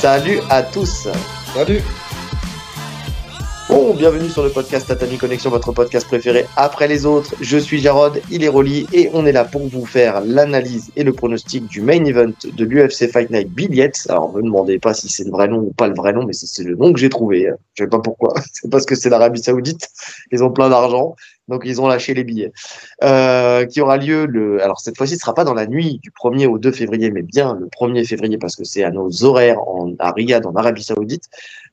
Salut à tous. Salut. Bon, bienvenue sur le podcast Tatami Connexion, votre podcast préféré après les autres. Je suis Jarod, il est Rolly et on est là pour vous faire l'analyse et le pronostic du main event de l'UFC Fight Night Billets. Alors, ne me demandez pas si c'est le vrai nom ou pas le vrai nom, mais c'est le nom que j'ai trouvé. Je sais pas pourquoi. C'est parce que c'est l'Arabie Saoudite. Ils ont plein d'argent, donc ils ont lâché les billets. Qui aura lieu alors cette fois-ci, ce sera pas dans la nuit du 1er au 2 février, mais bien le 1er février parce que c'est à nos horaires à Riyad, en Arabie Saoudite.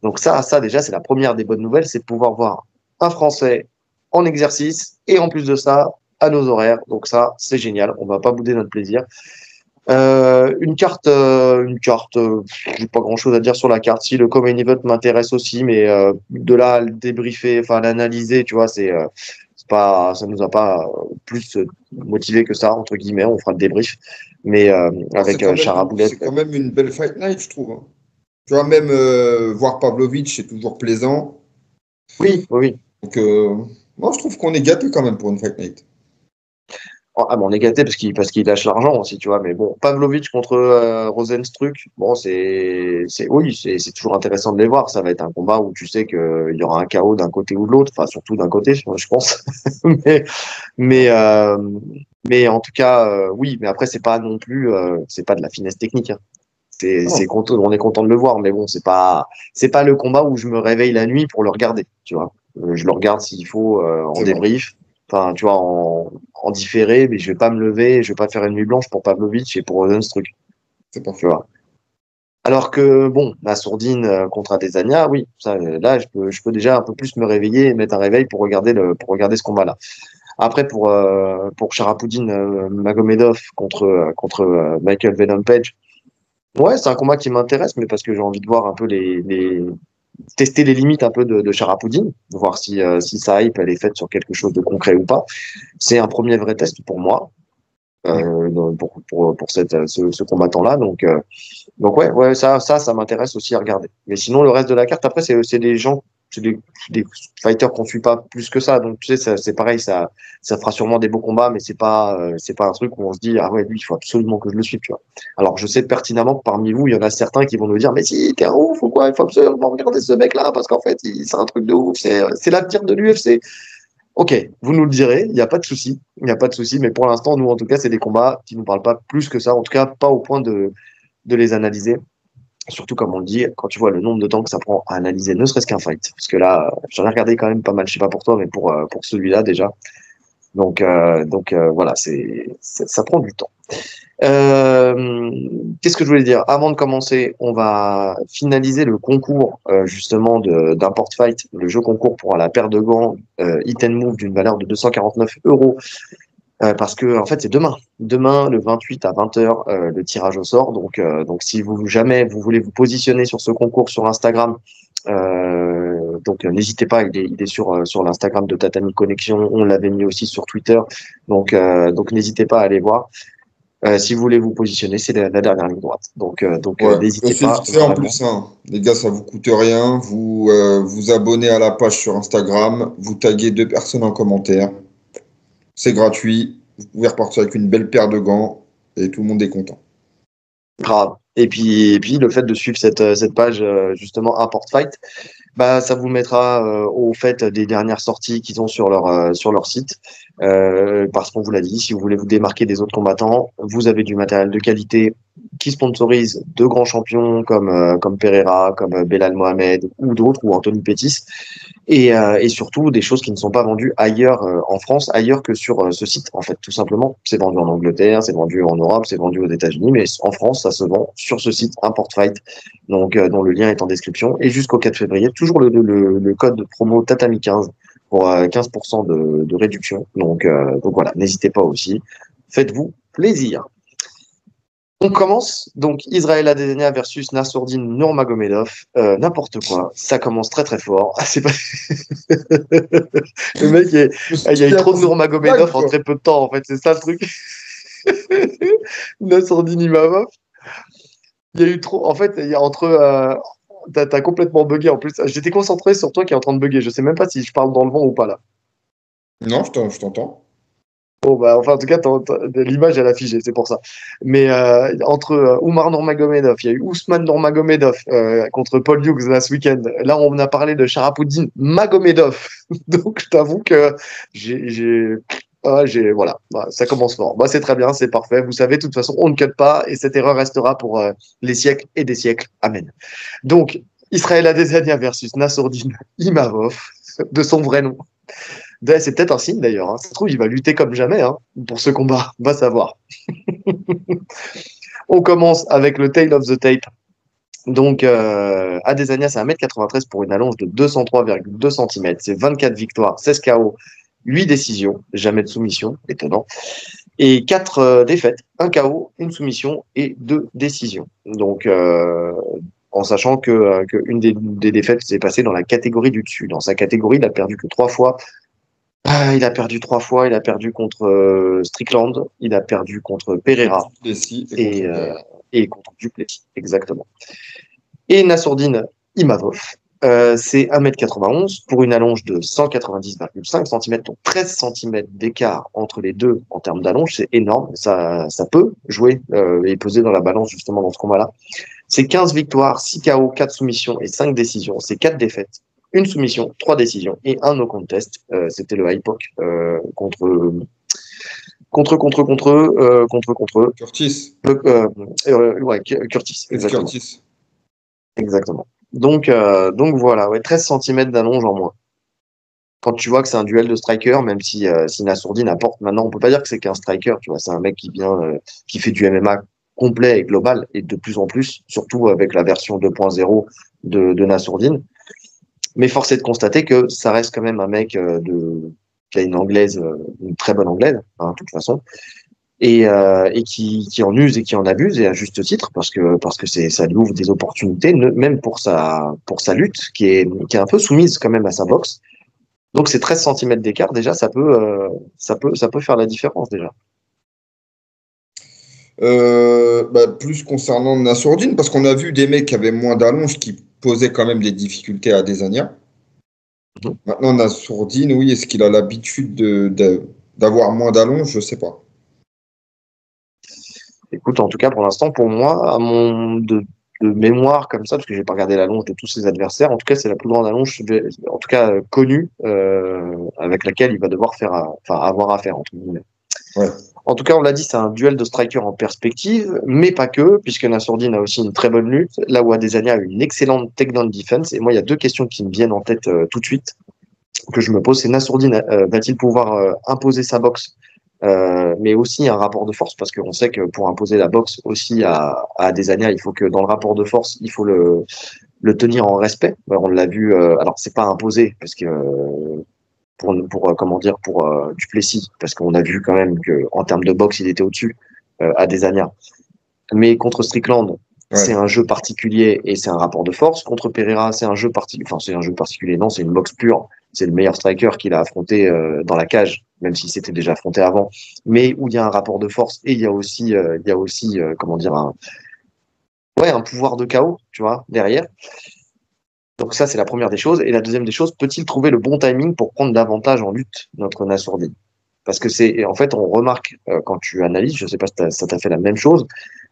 Donc ça déjà, c'est la première des bonnes nouvelles, c'est de pouvoir voir un Français en exercice et en plus de ça, à nos horaires. Donc ça, c'est génial. On va pas bouder notre plaisir. Une carte, j'ai pas grand chose à dire sur la carte. Si le Common Event m'intéresse aussi, mais de là à le débriefer, enfin l'analyser, tu vois, c'est pas, ça nous a pas plus motivé que ça entre guillemets. On fera le débrief, mais avec Charaboulet. C'est quand même une belle fight night, je trouve. Hein. Tu vois, même voir Pavlovich, c'est toujours plaisant. Oui. Donc, moi, je trouve qu'on est gâté quand même pour une fight night. Ah, bon, on est gâté parce qu'il lâche l'argent aussi, tu vois. Mais bon, Pavlovich contre Rozenstruik, bon, c'est toujours intéressant de les voir. Ça va être un combat où tu sais qu'il y aura un KO d'un côté ou de l'autre. Enfin, surtout d'un côté, je pense. mais, euh, mais en tout cas, oui. Mais après, c'est pas non plus, c'est pas de la finesse technique. Hein. On est content de le voir, mais bon, c'est pas le combat où je me réveille la nuit pour le regarder, tu vois. Je le regarde s'il faut en débrief. Enfin, tu vois, en différé, mais je vais pas me lever, je vais pas faire une nuit blanche pour Pavlovich et pour Rozenstruik. C'est pas tu vois. Alors que, bon, la sourdine contre Adesanya, oui, ça, là, je peux déjà un peu plus me réveiller et mettre un réveil pour regarder ce combat-là. Après, pour Sharapudin Magomedov contre Michael Venom Page, ouais, c'est un combat qui m'intéresse, mais parce que j'ai envie de voir un peu tester les limites un peu de Sharapudin, voir si sa hype elle est faite sur quelque chose de concret ou pas. C'est un premier vrai test pour moi, pour ce combattant-là. Donc ouais, ça m'intéresse aussi à regarder. Mais sinon, le reste de la carte, après, c'est des gens, des fighters qu'on suit pas plus que ça. Donc, tu sais, c'est pareil, ça fera sûrement des beaux combats, mais c'est pas un truc où on se dit, ah ouais, lui, il faut absolument que je le suive, tu vois. Alors, je sais pertinemment que parmi vous, il y en a certains qui vont nous dire, mais si, t'es un ouf ou quoi, il faut absolument regarder ce mec-là, parce qu'en fait, c'est un truc de ouf, c'est l'avenir de l'UFC. Ok, vous nous le direz, il n'y a pas de souci, mais pour l'instant, nous, en tout cas, c'est des combats qui nous parlent pas plus que ça, en tout cas, pas au point de les analyser. Surtout, comme on le dit, quand tu vois le nombre de temps que ça prend à analyser ne serait-ce qu'un fight. Parce que là, j'en ai regardé quand même pas mal, je sais pas pour toi, mais pour celui-là déjà. Donc voilà, ça prend du temps. Qu'est-ce que je voulais dire? Avant de commencer, on va finaliser le concours justement d'Import Fight, le jeu concours pour la paire de gants Hit and Move d'une valeur de 249 euros. Parce que en fait c'est demain le 28 à 20h le tirage au sort. Donc si jamais vous voulez vous positionner sur ce concours sur Instagram, n'hésitez pas, il est sur l'Instagram de Tatami Connexion. On l'avait mis aussi sur Twitter. Donc n'hésitez pas à aller voir. Si vous voulez vous positionner, c'est la dernière ligne droite. Ouais, N'hésitez c'est pas. vite fait en plus, hein. Les gars, ça vous coûte rien. Vous vous abonnez à la page sur Instagram, vous taguez 2 personnes en commentaire. C'est gratuit. Vous pouvez repartir avec une belle paire de gants et tout le monde est content. Grave. Et puis le fait de suivre cette page justement Import Fight, bah ça vous mettra au fait des dernières sorties qu'ils ont sur leur site. Parce qu'on vous l'a dit, si vous voulez vous démarquer des autres combattants, vous avez du matériel de qualité qui sponsorise de grands champions comme Pereira, comme Belal Mohamed ou d'autres, ou Anthony Pettis, et surtout des choses qui ne sont pas vendues ailleurs en France, ailleurs que sur ce site en fait, tout simplement. C'est vendu en Angleterre, c'est vendu en Europe, c'est vendu aux États-Unis, mais en France ça se vend sur ce site Import Fight, donc dont le lien est en description, et jusqu'au 4 février toujours le code de promo Tatami 15 pour 15% de réduction. Donc voilà, n'hésitez pas aussi, faites-vous plaisir. On commence, donc Israël Adesanya versus Nassourdine Nurmagomedov, n'importe quoi, ça commence très très fort. Ah, c'est pas... Le mec, il y a eu trop de Nurmagomedov en très peu de temps, en fait, c'est ça le truc. Nassourdine Imavov, il y a eu trop, en fait, il y a t'as complètement bugué en plus. J'étais concentré sur toi qui est en train de bugger, je sais même pas si je parle dans le vent ou pas là. Non, je t'entends. Bon, bah, enfin, en tout cas, l'image, elle a figé, c'est pour ça. Mais entre Oumar Nurmagomedov, il y a eu Ousmane Nurmagomedov contre Paul Hughes là, ce week-end. Là, on a parlé de Sharapouddin Magomedov. Donc, je t'avoue que voilà, bah, ça commence fort. Bah, c'est très bien, c'est parfait. Vous savez, de toute façon, on ne cut pas et cette erreur restera pour les siècles et des siècles. Amen. Donc, Israël Adesanya versus Nassourdine Imavov, de son vrai nom. C'est peut-être un signe d'ailleurs. Hein. Ça se trouve, il va lutter comme jamais hein, pour ce combat. On va savoir. On commence avec le tail of the tape. Donc, Adesanya, c'est 1m93 pour une allonge de 203,2 cm. C'est 24 victoires, 16 KO, 8 décisions, jamais de soumission, étonnant. Et 4 défaites, 1 KO, une soumission et 2 décisions. Donc, en sachant que une des défaites s'est passée dans la catégorie du dessus. Dans sa catégorie, il a perdu que 3 fois. Il a perdu 3 fois. Il a perdu contre Strickland, il a perdu contre Pereira et, et contre Duplessis, exactement. Et Nassourdine Imavov, c'est 1m91 pour une allonge de 190,5 cm, donc 13 cm d'écart entre les deux en termes d'allonge, c'est énorme. Ça peut jouer et peser dans la balance justement dans ce combat-là. C'est 15 victoires, 6 KO, 4 soumissions et 5 décisions. C'est 4 défaites, une soumission, 3 décisions et un no contest. C'était le IPOC contre Curtis. Ouais, Curtis. Exactement. Curtis. Exactement. Donc voilà, ouais, 13 cm d'allonge en moins. Quand tu vois que c'est un duel de striker, même si Nassourdine apporte, maintenant on peut pas dire que c'est qu'un striker, tu vois, c'est un mec qui vient, qui fait du MMA complet et global, et de plus en plus, surtout avec la version 2.0 de Nassourdine. Mais force est de constater que ça reste quand même un mec qui a une anglaise, une très bonne anglaise, hein, de toute façon, et qui en use et qui en abuse, et à juste titre, parce que ça lui ouvre des opportunités, même pour sa lutte, qui est un peu soumise quand même à sa boxe. Donc ces 13 cm d'écart, déjà, ça peut faire la différence déjà. Plus concernant Nassourdine, parce qu'on a vu des mecs qui avaient moins d'allonge qui posaient quand même des difficultés à Adesanya. Mhm. Maintenant, Nassourdine, oui, est-ce qu'il a l'habitude d'avoir moins d'allonge? Je sais pas. Écoute, en tout cas, pour l'instant, pour moi, de mémoire comme ça, parce que j'ai pas regardé l'allonge de tous ses adversaires, en tout cas, c'est la plus grande allonge, en tout cas connue, avec laquelle il va devoir avoir affaire, entre guillemets. Ouais. En tout cas, on l'a dit, c'est un duel de strikers en perspective, mais pas que, puisque Nassourdine a aussi une très bonne lutte, là où Adesanya a une excellente takedown defense. Et moi, il y a deux questions qui me viennent en tête tout de suite, que je me pose. C'est Nassourdine va-t-il pouvoir imposer sa boxe, mais aussi un rapport de force, parce qu'on sait que pour imposer la boxe aussi à Adesanya, il faut que dans le rapport de force, il faut le tenir en respect. On l'a vu, alors c'est pas imposé, parce que pour Duplessis, parce qu'on a vu quand même que en termes de boxe, il était au-dessus Adesanya. Mais contre Strickland, c'est Ouais. un jeu particulier et c'est un rapport de force. Contre Pereira, c'est un jeu particulier. Enfin, c'est un jeu particulier. Non, c'est une boxe pure. C'est le meilleur striker qu'il a affronté dans la cage, même s'il s'était déjà affronté avant. Mais où il y a un rapport de force et il y a aussi, comment dire, un pouvoir de chaos, tu vois, derrière. Donc ça, c'est la première des choses. Et la deuxième des choses, peut-il trouver le bon timing pour prendre davantage en lutte, notre Nassourdine? Parce que en fait, on remarque quand tu analyses, je sais pas si ça t'a fait la même chose,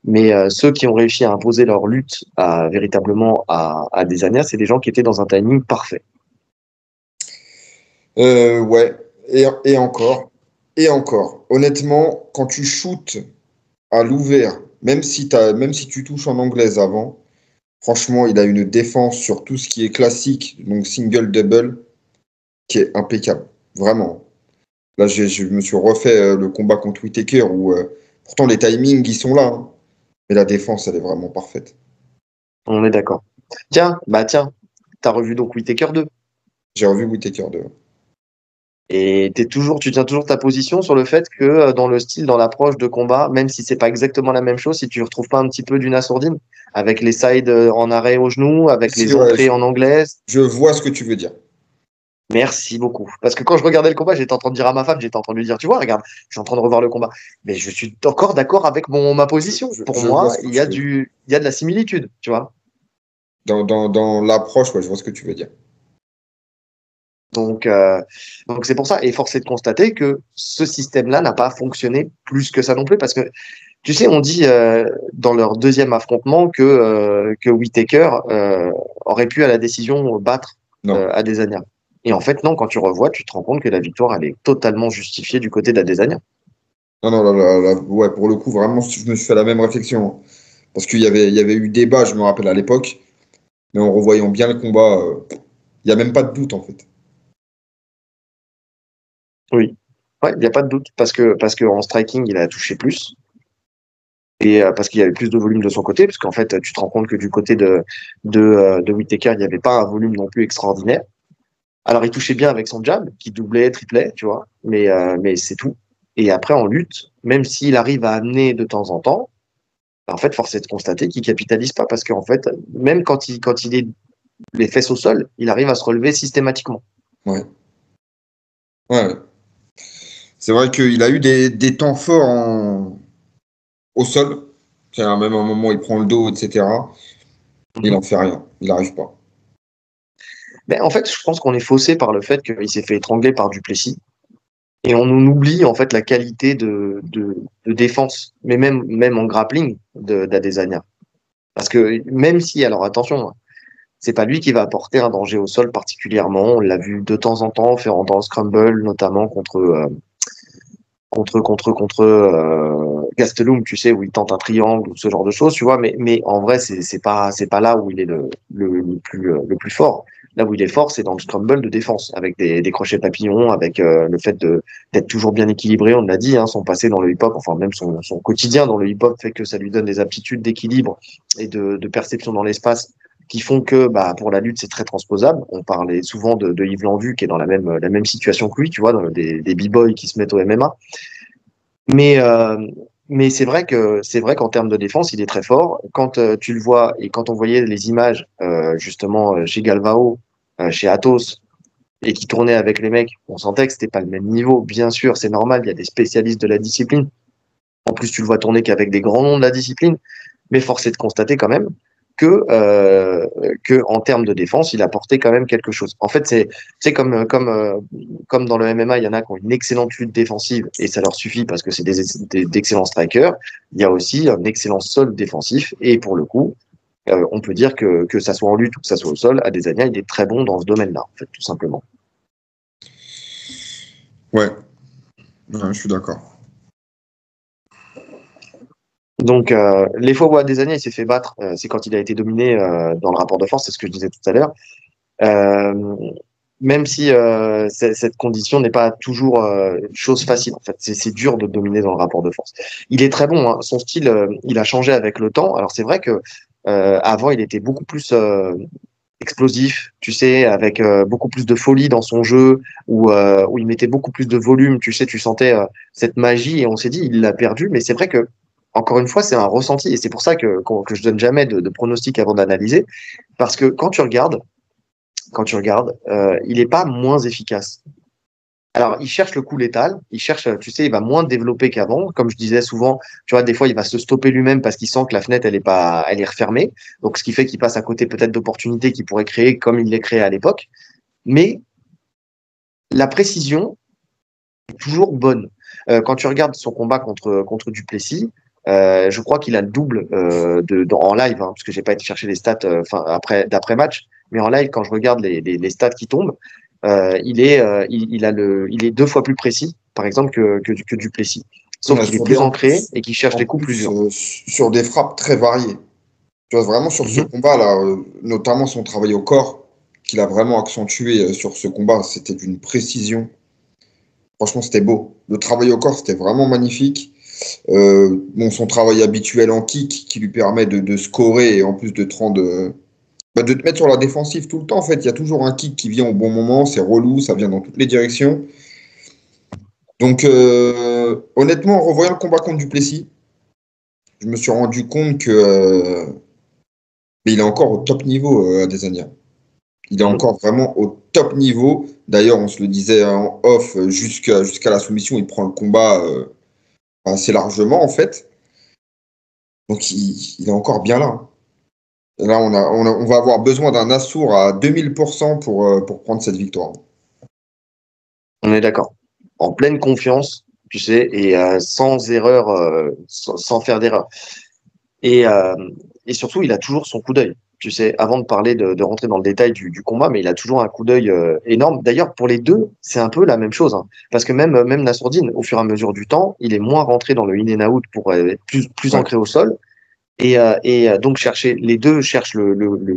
mais ceux qui ont réussi à imposer leur lutte véritablement à des Adesanya, c'est des gens qui étaient dans un timing parfait. Ouais. Et encore. Et encore. Honnêtement, quand tu shootes à l'ouvert, même si tu touches en anglaise avant, franchement, il a une défense sur tout ce qui est classique, donc single, double, qui est impeccable. Vraiment. Là, je me suis refait le combat contre Whittaker où pourtant les timings, ils sont là, hein. Mais la défense, elle est vraiment parfaite. On est d'accord. Tiens, t'as revu donc Whittaker 2. J'ai revu Whittaker 2. Et tu tiens toujours ta position sur le fait que dans le style, dans l'approche de combat, même si c'est pas exactement la même chose, si tu retrouves pas un petit peu du Nassourdine, avec les sides en arrêt au genou, avec Si, les ouais, entrées en anglaise. je vois ce que tu veux dire. Merci beaucoup. Parce que quand je regardais le combat, j'étais en train de dire à ma femme, j'étais en train de lui dire, tu vois, regarde, je suis en train de revoir le combat. Mais je suis encore d'accord avec ma position. Pour Je vois moi, ce que il y a tu veux dire. il y a de la similitude, tu vois. Dans l'approche, ouais, je vois ce que tu veux dire. Donc c'est pour ça. Et force est de constater que ce système-là n'a pas fonctionné plus que ça non plus, parce que tu sais, on dit dans leur deuxième affrontement que Whittaker aurait pu à la décision battre Non. Adesanya. Et en fait, non, quand tu revois, tu te rends compte que la victoire, elle est totalement justifiée du côté d'Adesanya. Non, non, ouais, pour le coup, vraiment, je me suis fait la même réflexion. Parce il y avait eu débat, je me rappelle à l'époque, mais en revoyant bien le combat, il n'y a même pas de doute en fait. Oui. Ouais, il n'y a pas de doute, parce que en striking, il a touché plus. Et parce qu'il y avait plus de volume de son côté, parce qu'en fait, tu te rends compte que du côté de Whittaker, il n'y avait pas un volume non plus extraordinaire. Alors, il touchait bien avec son jab, qui doublait, triplait, tu vois, mais c'est tout. Et après, en lutte, même s'il arrive à amener de temps en temps, en fait, force est de constater qu'il capitalise pas, parce qu'en fait, même quand il est les fesses au sol, il arrive à se relever systématiquement. Ouais. Ouais. C'est vrai qu'il a eu des temps forts au sol. Même à un moment, il prend le dos, etc. Il Mhm. en fait rien. Il n'arrive pas. Mais en fait, je pense qu'on est faussé par le fait qu'il s'est fait étrangler par Duplessis. Et on oublie en fait la qualité de défense, mais même en grappling d'Adesanya. Parce que même si, alors attention, hein, c'est pas lui qui va apporter un danger au sol particulièrement. On l'a vu de temps en temps faire dans le scramble, notamment contre Gastelum, tu sais, où il tente un triangle ou ce genre de choses, tu vois. Mais en vrai, c'est pas là où il est le plus fort. Là où il est fort, c'est dans le scramble de défense, avec des crochets papillons, avec le fait d'être toujours bien équilibré. On l'a dit, hein, son passé dans le hip-hop, enfin même son quotidien dans le hip-hop fait que ça lui donne des aptitudes d'équilibre et de perception dans l'espace qui font que bah, pour la lutte, c'est très transposable. On parlait souvent de Yves Landu, qui est dans la même situation que lui, tu vois, des b-boys qui se mettent au MMA. Mais, euh, mais c'est vrai qu'en termes de défense, il est très fort. Quand tu le vois et quand on voyait les images justement chez Galvao, chez Athos, et qui tournait avec les mecs, on sentait que c'était pas le même niveau. Bien sûr, c'est normal, il y a des spécialistes de la discipline. En plus, tu le vois tourner qu'avec des grands noms de la discipline. Mais force est de constater quand même que en termes de défense, il a porté quand même quelque chose. En fait, c'est comme dans le MMA, il y en a qui ont une excellente lutte défensive et ça leur suffit parce que c'est d'excellents strikers. Il y a aussi un excellent sol défensif et pour le coup, on peut dire que ça soit en lutte ou que ça soit au sol, Adesanya, il est très bon dans ce domaine-là, en fait, tout simplement. Ouais, ouais, je suis d'accord. Donc, les fois où Adesanya il s'est fait battre, c'est quand il a été dominé dans le rapport de force, c'est ce que je disais tout à l'heure. Euh, Même si cette condition n'est pas toujours chose facile. En fait, c'est dur de dominer dans le rapport de force. Il est très bon. Hein. Son style, il a changé avec le temps. Alors c'est vrai que avant, il était beaucoup plus explosif, tu sais, avec beaucoup plus de folie dans son jeu, où il mettait beaucoup plus de volume. Tu sais, tu sentais cette magie et on s'est dit, il l'a perdu. Mais c'est vrai que encore une fois, c'est un ressenti et c'est pour ça que je donne jamais de pronostic avant d'analyser, parce que quand tu regardes, il est pas moins efficace. Alors, il cherche le coup létal, il cherche, tu sais, il va moins développer qu'avant. Comme je disais souvent, tu vois, des fois, il va se stopper lui-même parce qu'il sent que la fenêtre, elle est refermée. Donc, ce qui fait qu'il passe à côté peut-être d'opportunités qu'il pourrait créer comme il les créait à l'époque. Mais la précision est toujours bonne. Quand tu regardes son combat contre Duplessis, je crois qu'il a le double en live, hein, parce que j'ai pas été chercher les stats d'après match, mais en live, quand je regarde les stats qui tombent, il est deux fois plus précis, par exemple, que Duplessis. Sauf Ouais, qu'il est plus ancré et qu'il cherche en des coups plus plus durs. sur des frappes très variées. Tu vois, vraiment sur ce Mhm. combat-là, notamment son travail au corps, qu'il a vraiment accentué sur ce combat, c'était d'une précision. Franchement, c'était beau. Le travail au corps, c'était vraiment magnifique. Bon, son travail habituel en kick qui lui permet de scorer et en plus de te rendre, de te mettre sur la défensive tout le temps. En fait, il y a toujours un kick qui vient au bon moment, c'est relou, ça vient dans toutes les directions. Donc, honnêtement, en revoyant le combat contre Duplessis, je me suis rendu compte que mais il est encore au top niveau, Adesanya. Il est Mhm. encore vraiment au top niveau. D'ailleurs, on se le disait en off, jusqu'à la soumission, il prend le combat assez largement, en fait. Donc, il est encore bien là. Là, on va avoir besoin d'un Assour à 2000% pour prendre cette victoire. On est d'accord. En pleine confiance, tu sais, et sans erreur, sans faire d'erreur. Et, euh, et surtout, il a toujours son coup d'œil. Tu sais, avant de parler de rentrer dans le détail du combat, mais il a toujours un coup d'œil énorme. D'ailleurs, pour les deux, c'est un peu la même chose, hein. Parce que même Nassourdine, au fur et à mesure du temps, il est moins rentré dans le in and out pour être plus Ouais. ancré au sol. Donc les deux cherchent le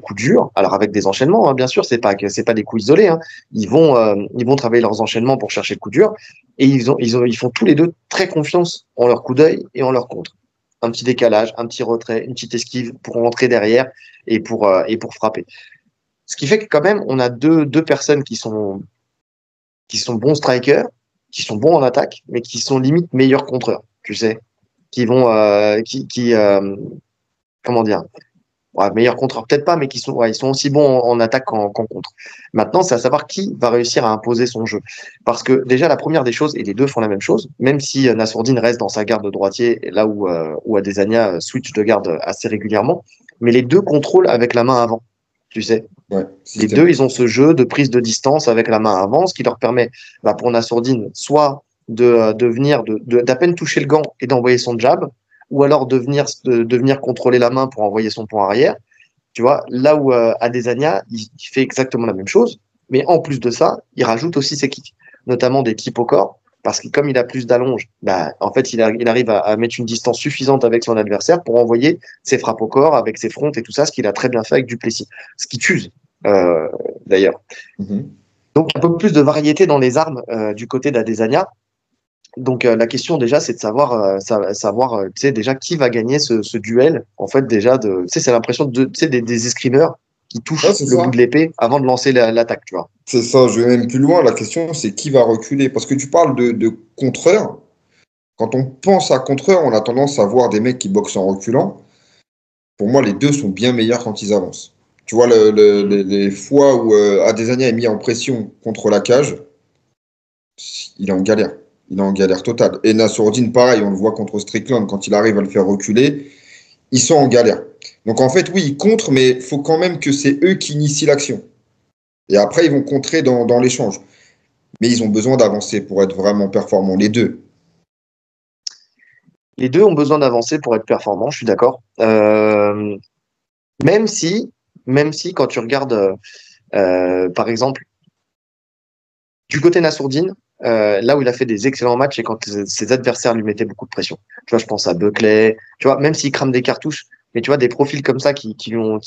coup dur. Alors avec des enchaînements, hein, bien sûr, c'est pas des coups isolés, hein. Ils vont travailler leurs enchaînements pour chercher le coup dur. Et ils font tous les deux très confiance en leur coup d'œil et en leur contre. Un petit décalage, un petit retrait, une petite esquive pour rentrer derrière et pour frapper. Ce qui fait que quand même, on a deux personnes qui sont bons strikers, qui sont bons en attaque, mais qui sont limite meilleurs contreurs, tu sais, qui vont, qui comment dire, ouais, meilleurs contreurs peut-être pas, mais ils sont aussi bons en attaque qu'en contre. Maintenant, c'est à savoir qui va réussir à imposer son jeu. Parce que déjà, la première des choses, et les deux font la même chose, même si Nassourdine reste dans sa garde de droitier, là où Adesanya switch de garde assez régulièrement, mais les deux contrôlent avec la main avant, tu sais. Ouais, Les système. deux, ils ont ce jeu de prise de distance avec la main avant, ce qui leur permet, pour Nassourdine, soit de venir, d'à peine toucher le gant et d'envoyer son jab, ou alors de venir contrôler la main pour envoyer son point arrière. Tu vois, là où Adesanya, il fait exactement la même chose, mais en plus de ça, il rajoute aussi ses kicks, notamment des kicks au corps, parce que comme il a plus d'allonge, en fait, il arrive à mettre une distance suffisante avec son adversaire pour envoyer ses frappes au corps avec ses fronts et tout ça, ce qu'il a très bien fait avec Duplessis, ce qui tue euh, d'ailleurs. Mhm. Donc un peu plus de variété dans les armes du côté d'Adesanya. Donc la question déjà, c'est de savoir tu sais déjà qui va gagner ce duel. En fait déjà tu sais c'est l'impression tu sais des escrimeurs qui Ouais, touchent c'est le bout ça. de l'épée avant de lancer l'attaque, tu vois. C'est ça, je vais même plus loin. La question, c'est qui va reculer. Parce que tu parles de contreur. Quand on pense à contreur, on a tendance à voir des mecs qui boxent en reculant. Pour moi, les deux sont bien meilleurs quand ils avancent. Tu vois, les fois où Adesanya est mis en pression contre la cage, il est en galère. Il est en galère totale. Et Nassourdine, pareil, on le voit contre Strickland, quand il arrive à le faire reculer, ils sont en galère. Donc en fait, oui, ils contrent, mais il faut quand même que c'est eux qui initient l'action. Et après, ils vont contrer dans l'échange. Mais ils ont besoin d'avancer pour être vraiment performants, les deux. Les deux ont besoin d'avancer pour être performants, je suis d'accord. Même si même si quand tu regardes par exemple du côté Nassourdine, là où il a fait des excellents matchs et quand ses adversaires lui mettaient beaucoup de pression. Tu vois, je pense à Buckley, tu vois, même s'il crame des cartouches, mais tu vois, des profils comme ça qui ont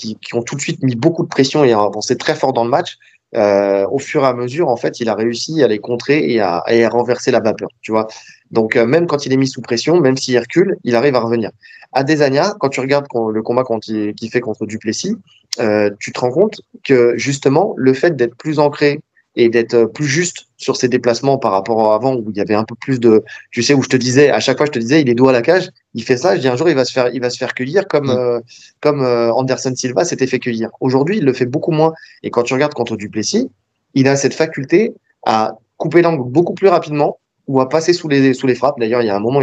tout de suite mis beaucoup de pression et ont avancé très fort dans le match, au fur et à mesure, en fait, il a réussi à les contrer et à renverser la vapeur, tu vois. Donc, même quand il est mis sous pression, même s'il recule, il arrive à revenir. Adesanya, quand tu regardes le combat qu'il fait contre Duplessis, tu te rends compte que justement, le fait d'être plus ancré et d'être plus juste sur ses déplacements par rapport à avant où il y avait un peu plus de, tu sais, où je te disais, à chaque fois je te disais, il est dos à la cage, il fait ça, je dis un jour il va se faire cueillir Mm. comme Anderson Silva s'était fait cueillir. Aujourd'hui, il le fait beaucoup moins. Et quand tu regardes contre Duplessis, il a cette faculté à couper l'angle beaucoup plus rapidement ou à passer sous les frappes. D'ailleurs, il y a un moment,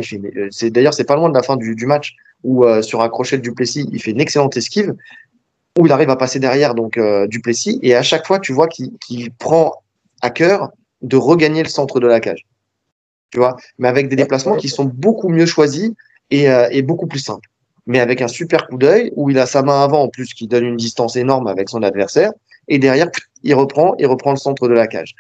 c'est pas loin de la fin du match où sur un crochet de Duplessis, il fait une excellente esquive où il arrive à passer derrière donc Duplessis et à chaque fois tu vois qu'il prend à cœur de regagner le centre de la cage, tu vois, mais avec des Ouais, déplacements ouais. qui sont beaucoup mieux choisis et beaucoup plus simples, mais avec un super coup d'œil où il a sa main avant en plus qui donne une distance énorme avec son adversaire et derrière il reprend le centre de la cage.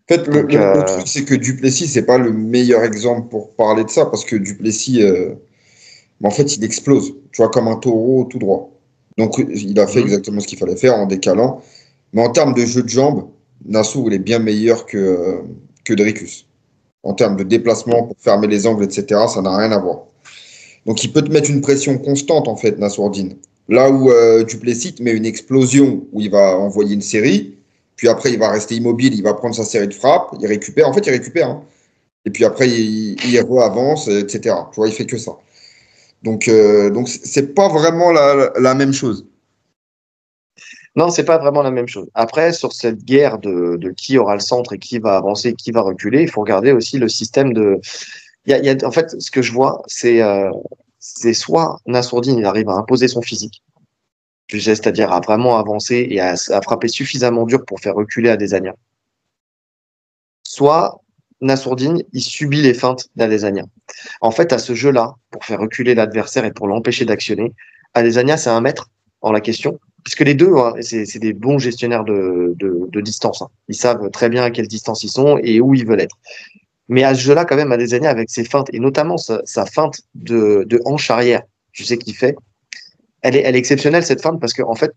En fait, Donc le truc, c'est que Duplessis, c'est pas le meilleur exemple pour parler de ça, parce que Duplessis, en fait, il explose, tu vois, comme un taureau tout droit. Donc, il a fait exactement ce qu'il fallait faire en décalant. Mais en termes de jeu de jambes, Nassau, il est bien meilleur que Dricus. En termes de déplacement pour fermer les angles, etc., ça n'a rien à voir. Donc, il peut te mettre une pression constante, en fait, Nassourdine. Là où Duplessis te met une explosion où il va envoyer une série, puis après, il va rester immobile, il va prendre sa série de frappes, il récupère. En fait, il récupère, hein. Et puis après, il avance, etc. Tu vois, il fait que ça. Donc c'est pas vraiment la même chose. non, c'est pas vraiment la même chose. Après, sur cette guerre de qui aura le centre et qui va avancer, qui va reculer, il faut regarder aussi le système de. En fait, ce que je vois, c'est soit Nassourdine, il arrive à imposer son physique, tu sais, c'est-à-dire à vraiment avancer et à frapper suffisamment dur pour faire reculer Adesanya. soit Nassourdine, il subit les feintes d'Adesanya. En fait, à ce jeu-là, pour faire reculer l'adversaire et pour l'empêcher d'actionner, Adesanya, c'est un maître en la question, puisque les deux, hein, c'est des bons gestionnaires de distance. Hein. Ils savent très bien à quelle distance ils sont et où ils veulent être. Mais à ce jeu-là, quand même, Adesanya, avec ses feintes, et notamment sa feinte de hanche arrière, tu sais qu'il fait, elle est exceptionnelle, cette feinte, parce que en fait,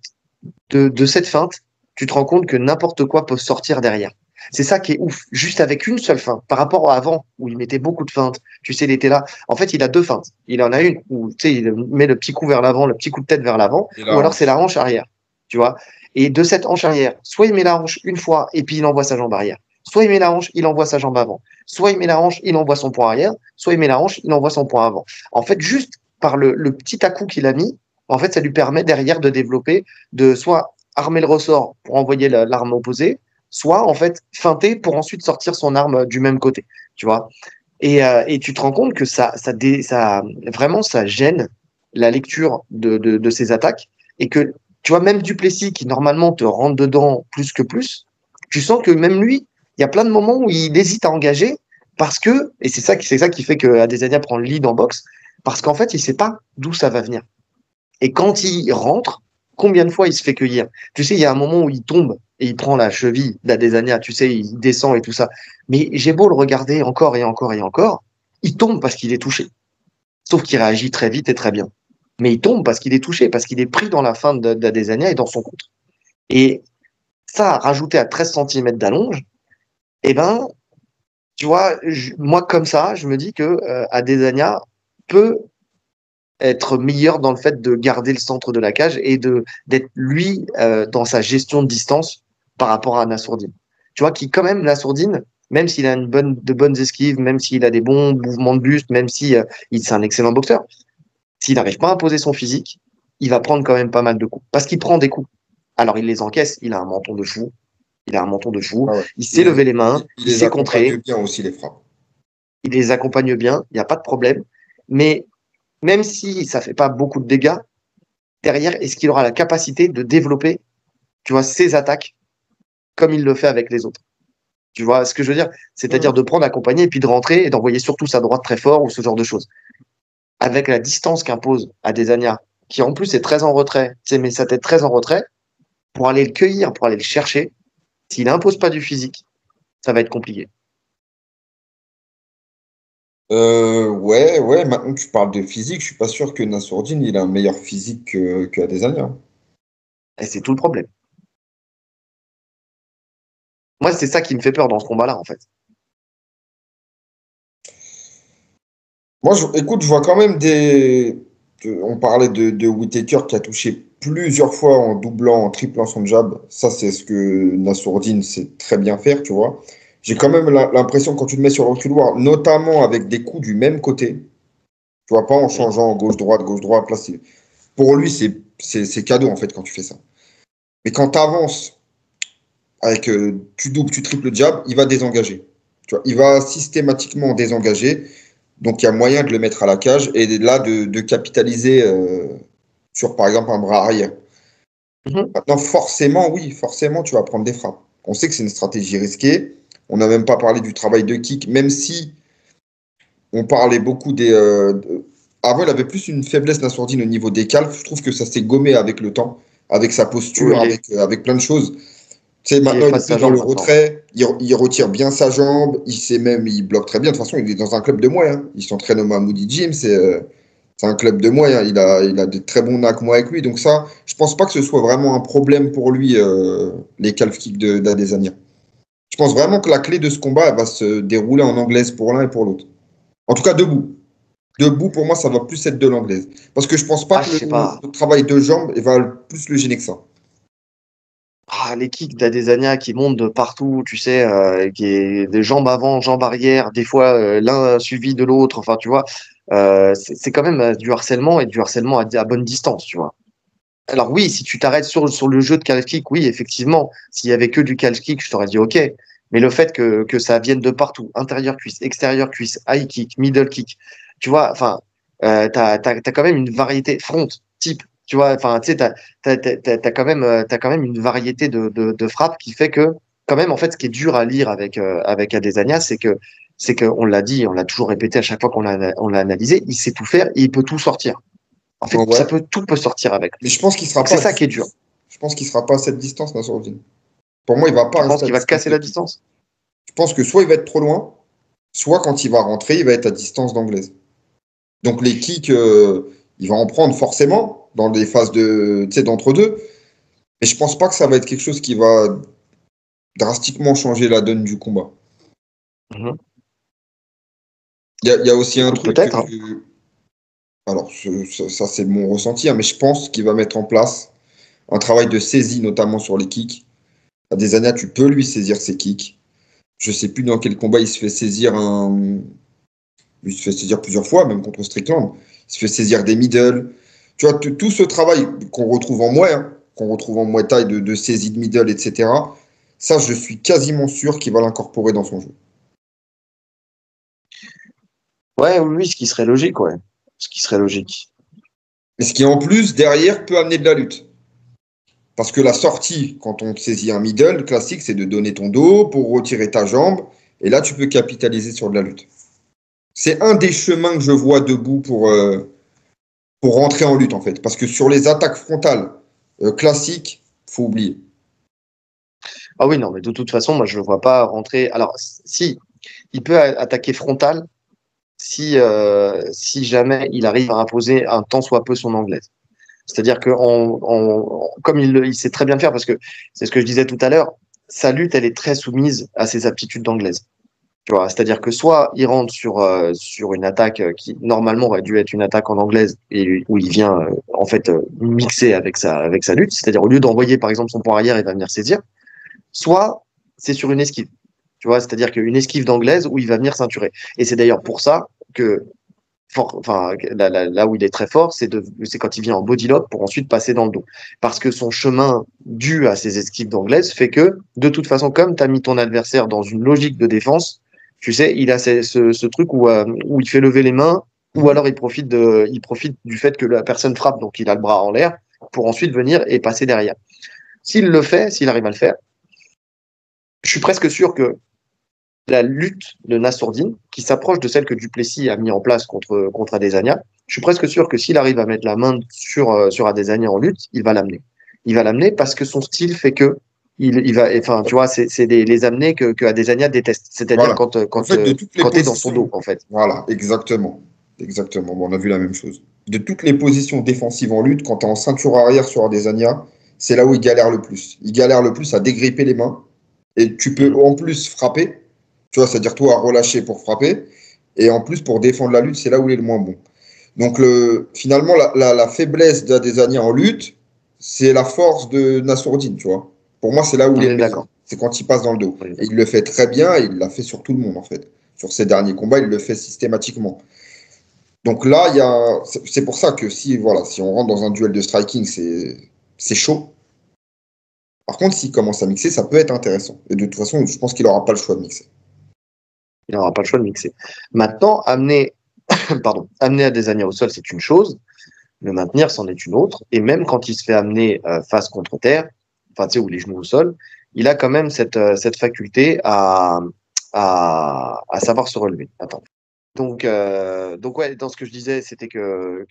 de cette feinte, tu te rends compte que n'importe quoi peut sortir derrière. C'est ça qui est ouf. Juste avec une seule feinte, par rapport à avant, où il mettait beaucoup de feintes, tu sais, il était là. En fait, il a deux feintes. Il en a une où, tu sais, il met le petit coup vers l'avant, le petit coup de tête vers l'avant, Et ou la alors c'est hanche. la hanche arrière, tu vois. Et de cette hanche arrière, soit il met la hanche une fois et puis il envoie sa jambe arrière. Soit il met la hanche, il envoie sa jambe avant. Soit il met la hanche, il envoie son poing arrière. Soit il met la hanche, il envoie son poing avant. En fait, juste par le petit à-coup qu'il a mis, en fait, ça lui permet derrière de développer, de soit armer le ressort pour envoyer l'arme opposée, soit en fait feinter pour ensuite sortir son arme du même côté, tu vois. Et tu te rends compte que vraiment, ça gêne la lecture de ses attaques et que, tu vois, même Duplessis qui normalement te rentre dedans plus que plus, tu sens que même lui, il y a plein de moments où il hésite à engager parce que, et c'est ça qui fait que Adesanya prend le lead en boxe, parce qu'en fait, il sait pas d'où ça va venir. Et quand il rentre, combien de fois il se fait cueillir? Tu sais, il y a un moment où il tombe et il prend la cheville d'Adesanya, tu sais, il descend et tout ça. Mais j'ai beau le regarder encore et encore et encore, il tombe parce qu'il est touché. Sauf qu'il réagit très vite et très bien. Mais il tombe parce qu'il est touché, parce qu'il est pris dans la fin d'Adesanya et dans son contre. Et ça, rajouté à 13 centimètres d'allonge, eh ben, tu vois, moi comme ça, je me dis que Adesanya peut être meilleur dans le fait de garder le centre de la cage et d'être lui dans sa gestion de distance par rapport à Nassourdine. Tu vois, qui quand même, Nassourdine, même s'il a de bonnes esquives, même s'il a des bons mouvements de buste, même si c'est un excellent boxeur, s'il n'arrive pas à imposer son physique, il va prendre quand même pas mal de coups. Parce qu'il prend des coups. Alors il les encaisse, il a un menton de fou, il a un menton de fou, Ah ouais. il sait lever les mains, Il il les sait accompagne contrer, bien aussi, les frappes. il les accompagne bien, il n'y a pas de problème. Mais même si ça fait pas beaucoup de dégâts, derrière, est-ce qu'il aura la capacité de développer, tu vois, ses attaques comme il le fait avec les autres? Tu vois ce que je veux dire? C'est-à-dire de prendre, accompagner et puis de rentrer et d'envoyer surtout sa droite très fort ou ce genre de choses. Avec la distance qu'impose Adesanya, qui en plus est très en retrait, tu sais, mais sa tête très en retrait, pour aller le cueillir, pour aller le chercher, s'il n'impose pas du physique, ça va être compliqué. Ouais, ouais, maintenant que tu parles de physique, je suis pas sûr que Nassourdine il a un meilleur physique que Adesanya. Et c'est tout le problème. Moi, c'est ça qui me fait peur dans ce combat-là, en fait. Moi, écoute, je vois quand même on parlait de Whittaker qui a touché plusieurs fois en doublant, en triplant son jab. Ça, c'est ce que Nassourdine sait très bien faire, tu vois. J'ai quand même l'impression, quand tu le mets sur le reculoir, notamment avec des coups du même côté, tu vois, pas en changeant gauche-droite, là, pour lui, c'est cadeau, en fait, quand tu fais ça. Mais quand tu avances avec, tu doubles, tu triples le jab, il va désengager. Tu vois, il va systématiquement désengager. Donc, il y a moyen de le mettre à la cage et là, de capitaliser sur, par exemple, un bras arrière. Mhm. Maintenant, forcément, oui, forcément, tu vas prendre des frappes. On sait que c'est une stratégie risquée. On n'a même pas parlé du travail de kick, même si on parlait beaucoup Avant, il avait plus une faiblesse Nassourdine au niveau des calfs. Je trouve que ça s'est gommé avec le temps, avec sa posture, Oui, avec plein de choses. Tu sais, il maintenant, il est efface plus sa dans jambe le maintenant. retrait, il retire bien sa jambe, il bloque très bien. De toute façon, il est dans un club de Muay, hein. Il s'entraîne au Mahmoudi Gym, c'est un club de Muay, hein. Il a des très bons nacs Muay avec lui. Donc ça, je pense pas que ce soit vraiment un problème pour lui, les calf kicks d'Adesanya. Je pense vraiment que la clé de ce combat, elle va se dérouler en anglaise pour l'un et pour l'autre. En tout cas, debout. Debout, pour moi, ça va plus être de l'anglaise. Parce que je pense pas Ah, que je sais pas. le travail de jambes il va plus le gêner que ça. Ah, les kicks d'Adesanya qui montent de partout, tu sais, qui est des jambes avant, jambes arrière, des fois l'un suivi de l'autre, enfin, tu vois, c'est quand même du harcèlement et du harcèlement à bonne distance, tu vois. Alors oui, si tu t'arrêtes sur le jeu de calf kick, oui, effectivement, s'il y avait que du calf kick, je t'aurais dit OK. Mais le fait que ça vienne de partout, intérieur cuisse, extérieur cuisse, high kick, middle kick, tu vois, enfin, t'as quand même une variété, front, type, tu vois, enfin, tu sais, t'as quand même une variété de frappes qui fait que quand même, en fait, ce qui est dur à lire avec Adesanya, c'est que on l'a dit, on l'a toujours répété à chaque fois on l'a analysé, il sait tout faire, et il peut tout sortir. En fait, Ouais. tout peut sortir avec Mais lui. je pense qu'il sera Donc c'est pas à ça qui est dur. distance. Je pense qu'il sera pas à cette distance, Nassourdine. Pour moi, il va pas Tu penses rester à qu'il va distance casser de la kick. distance? Je pense que soit il va être trop loin, soit quand il va rentrer, il va être à distance d'anglaise. Donc les kicks, il va en prendre forcément dans des phases de, tu sais, d'entre-deux. Mais je pense pas que ça va être quelque chose qui va drastiquement changer la donne du combat. Mhm. Il y a aussi un Écoute, truc peut-être, hein. alors ça, c'est mon ressenti, hein, mais je pense qu'il va mettre en place un travail de saisie, notamment sur les kicks. À des années, tu peux lui saisir ses kicks. Je sais plus dans quel combat il se fait saisir il se fait saisir plusieurs fois, même contre Strickland. Il se fait saisir des middle. Tu vois, tout ce travail qu'on retrouve en Muay, hein, qu'on retrouve en Muay Thai de saisie de middle, etc. Ça, je suis quasiment sûr qu'il va l'incorporer dans son jeu. Ouais, oui, oui, ce qui serait logique, ouais. Ce qui serait logique. Et ce qui, en plus, derrière, peut amener de la lutte. Parce que la sortie, quand on saisit un middle classique, c'est de donner ton dos pour retirer ta jambe. Et là, tu peux capitaliser sur de la lutte. C'est un des chemins que je vois debout pour rentrer en lutte, en fait. Parce que sur les attaques frontales classiques, faut oublier. Ah oui, non, mais de toute façon, moi, je ne le vois pas rentrer. Alors, si, il peut attaquer frontal si jamais il arrive à imposer un tant soit peu son anglaise. C'est-à-dire que comme il sait très bien le faire, parce que c'est ce que je disais tout à l'heure, sa lutte, elle est très soumise à ses aptitudes d'anglaise. Tu vois, c'est-à-dire que soit il rentre sur une attaque qui normalement aurait dû être une attaque en anglaise et où il vient en fait mixer avec sa lutte, c'est-à-dire au lieu d'envoyer par exemple son point arrière, il va venir saisir, soit c'est sur une esquive. Tu vois, c'est-à-dire qu'une esquive d'anglaise où il va venir ceinturer. Et c'est d'ailleurs pour ça que enfin, là où il est très fort, c'est quand il vient en body lock pour ensuite passer dans le dos. Parce que son chemin dû à ses esquives d'anglaise fait que, de toute façon, comme tu as mis ton adversaire dans une logique de défense, tu sais, il a ce truc où il fait lever les mains, ou Mhm. alors il profite du fait que la personne frappe, donc il a le bras en l'air, pour ensuite venir et passer derrière. S'il le fait, s'il arrive à le faire, je suis presque sûr que la lutte de Nassourdine, qui s'approche de celle que Duplessis a mis en place contre Adesanya, je suis presque sûr que s'il arrive à mettre la main sur Adesanya en lutte, il va l'amener. Il va l'amener parce que son style fait que il va, enfin, tu vois, c'est les amener que Adesanya déteste. C'est-à-dire Voilà. En fait, de toutes les quand tu es dans son positions. dos, en fait. Voilà, exactement. Exactement. Bon, on a vu la même chose. De toutes les positions défensives en lutte, quand tu es en ceinture arrière sur Adesanya, c'est là où il galère le plus. Il galère le plus à dégripper les mains. Et tu peux Mhm. en plus frapper. Tu vois, c'est-à-dire toi à relâcher pour frapper. Et en plus, pour défendre la lutte, c'est là où il est le moins bon. Donc, finalement, la faiblesse d'Adesanya en lutte, c'est la force de Nassourdine, tu vois. Pour moi, c'est là où il On est le est meilleur. d'accord. C'est quand il passe dans le dos. On est Et il d'accord. le fait très bien et il l'a fait sur tout le monde, en fait. Sur ses derniers combats, il le fait systématiquement. Donc là, c'est pour ça que si, voilà, si on rentre dans un duel de striking, c'est chaud. Par contre, s'il commence à mixer, ça peut être intéressant. Et de toute façon, je pense qu'il n'aura pas le choix de mixer. Il n'aura pas le choix de mixer. Maintenant, amener Adesanya au sol, c'est une chose. Le maintenir, c'en est une autre. Et même quand il se fait amener face contre terre, enfin, tu sais, ou les genoux au sol, il a quand même cette faculté à savoir se relever. Attends. Donc ouais, dans ce que je disais, c'était que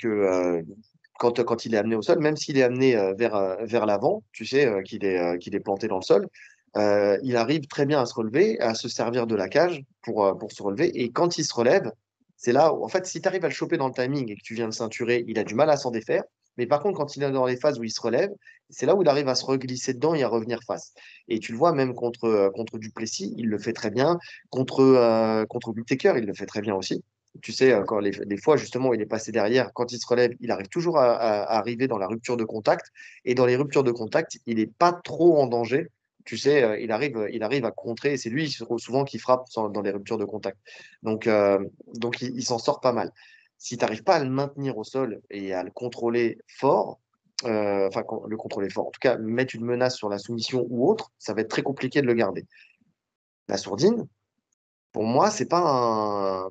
quand il est amené au sol, même s'il est amené vers l'avant, tu sais, qu'il est planté dans le sol, il arrive très bien à se relever, à se servir de la cage pour se relever. Et quand il se relève, c'est là où, en fait, si tu arrives à le choper dans le timing et que tu viens de ceinturer, il a du mal à s'en défaire. Mais par contre, quand il est dans les phases où il se relève, c'est là où il arrive à se reglisser dedans et à revenir face. Et tu le vois, même contre Duplessis, il le fait très bien. Contre Whittaker, il le fait très bien aussi. Tu sais, quand les fois justement où il est passé derrière, quand il se relève, il arrive toujours à arriver dans la rupture de contact. Et dans les ruptures de contact, il n'est pas trop en danger. Tu sais, il arrive à contrer. Et c'est lui souvent qui frappe dans les ruptures de contact. Donc il s'en sort pas mal. Si tu n'arrives pas à le maintenir au sol et à le contrôler fort, enfin le contrôler fort, en tout cas mettre une menace sur la soumission ou autre, ça va être très compliqué de le garder. La sourdine, pour moi, c'est pas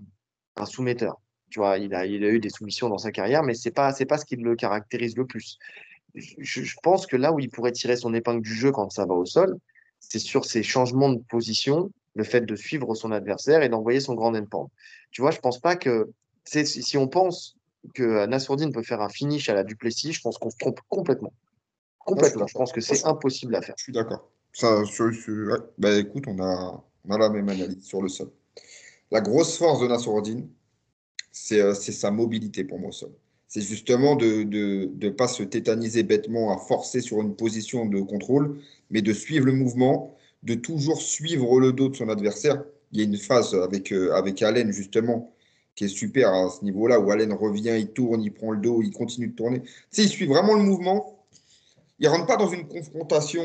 un soumetteur. Tu vois, il a eu des soumissions dans sa carrière, mais c'est pas ce qui le caractérise le plus. Je pense que là où il pourrait tirer son épingle du jeu quand ça va au sol, c'est sur ses changements de position, le fait de suivre son adversaire et d'envoyer son grand endpoint. Tu vois, je pense pas que, si on pense que Nassourdine peut faire un finish à la Duplessis, je pense qu'on se trompe complètement. Moi, je suis Complètement. Je d'accord. pense que Moi, c'est impossible à faire. je suis d'accord. Ça, ouais. Bah, écoute, on a la même analyse sur le sol. La grosse force de Nassourdine, c'est sa mobilité pour moi au sol. C'est justement de ne pas se tétaniser bêtement à forcer sur une position de contrôle, mais de suivre le mouvement, de toujours suivre le dos de son adversaire. Il y a une phase avec Allen, justement, qui est super à ce niveau-là, où Allen revient, il tourne, il prend le dos, il continue de tourner. Tu sais, il suit vraiment le mouvement. Il ne rentre pas dans une confrontation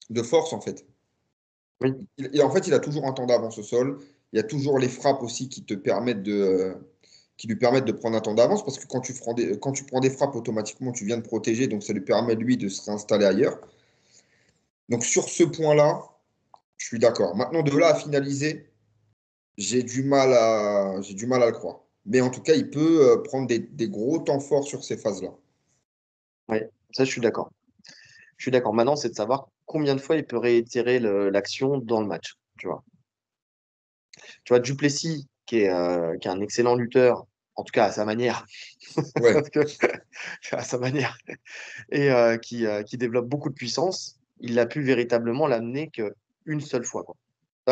de force, en fait. Oui, En fait, il a toujours un temps d'avance au sol. Il y a toujours les frappes aussi qui lui permettent de prendre un temps d'avance parce que quand tu prends des frappes automatiquement, tu viens de protéger, donc ça lui permet lui de se réinstaller ailleurs. Donc sur ce point-là, je suis d'accord. Maintenant, de là à finaliser, j'ai du mal à le croire. Mais en tout cas, il peut prendre des gros temps forts sur ces phases-là. oui, ça, je suis d'accord. Je suis d'accord. Maintenant, c'est de savoir combien de fois il peut réitérer l'action dans le match. Tu vois, Duplessis, qui est un excellent lutteur, en tout cas à sa manière, Ouais, parce que- à sa manière, et qui développe beaucoup de puissance, il a pu véritablement l'amener qu'une seule fois, quoi.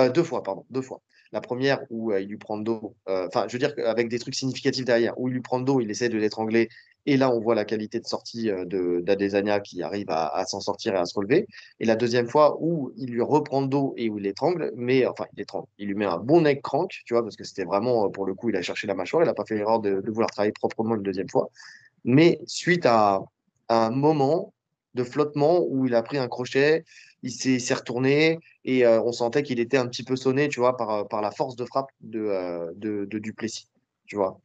Deux fois, pardon, deux fois. La première où il lui prend le dos, enfin, je veux dire avec des trucs significatifs derrière, où il lui prend le dos, il essaie de l'étrangler, et là, on voit la qualité de sortie d'Adesanya qui arrive à s'en sortir et à se relever. Et la deuxième fois où il lui reprend le dos et où il l'étrangle, mais enfin, il l'étrangle, il lui met un bon neck crank, tu vois, parce que c'était vraiment, pour le coup, il a cherché la mâchoire, il n'a pas fait l'erreur de vouloir travailler proprement une deuxième fois. Mais suite à un moment de flottement où il a pris un crochet, s'est retourné et on sentait qu'il était un petit peu sonné, tu vois, par la force de frappe de Duplessis, tu vois.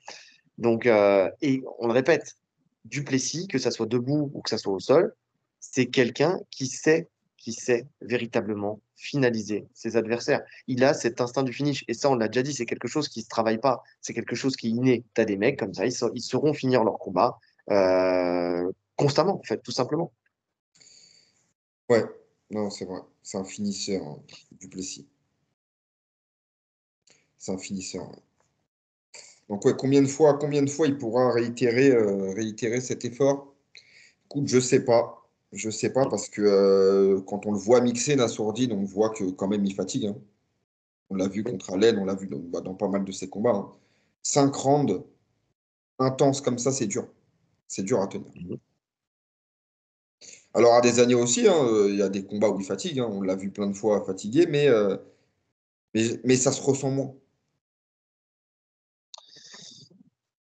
Donc, et on le répète, Duplessis, que ça soit debout ou que ça soit au sol, c'est quelqu'un qui sait véritablement finaliser ses adversaires. Il a cet instinct du finish. Et ça, on l'a déjà dit, c'est quelque chose qui ne se travaille pas. C'est quelque chose qui est inné. Tu as des mecs comme ça, ils sauront finir leur combat constamment, en fait, tout simplement. ouais, non, c'est vrai. C'est un finisseur, hein, Duplessis. C'est un finisseur, ouais. Donc, ouais, combien de fois il pourra réitérer cet effort? Écoute, je sais pas. Je sais pas parce que quand on le voit mixer Nassourdine, on voit que quand même il fatigue, hein. On l'a vu contre Allen, on l'a vu dans pas mal de ses combats, hein. 5 rounds intenses comme ça, c'est dur. C'est dur à tenir. Mhm. Alors, à des années aussi, hein, il y a des combats où il fatigue, hein. On l'a vu plein de fois fatigué, mais ça se ressent moins.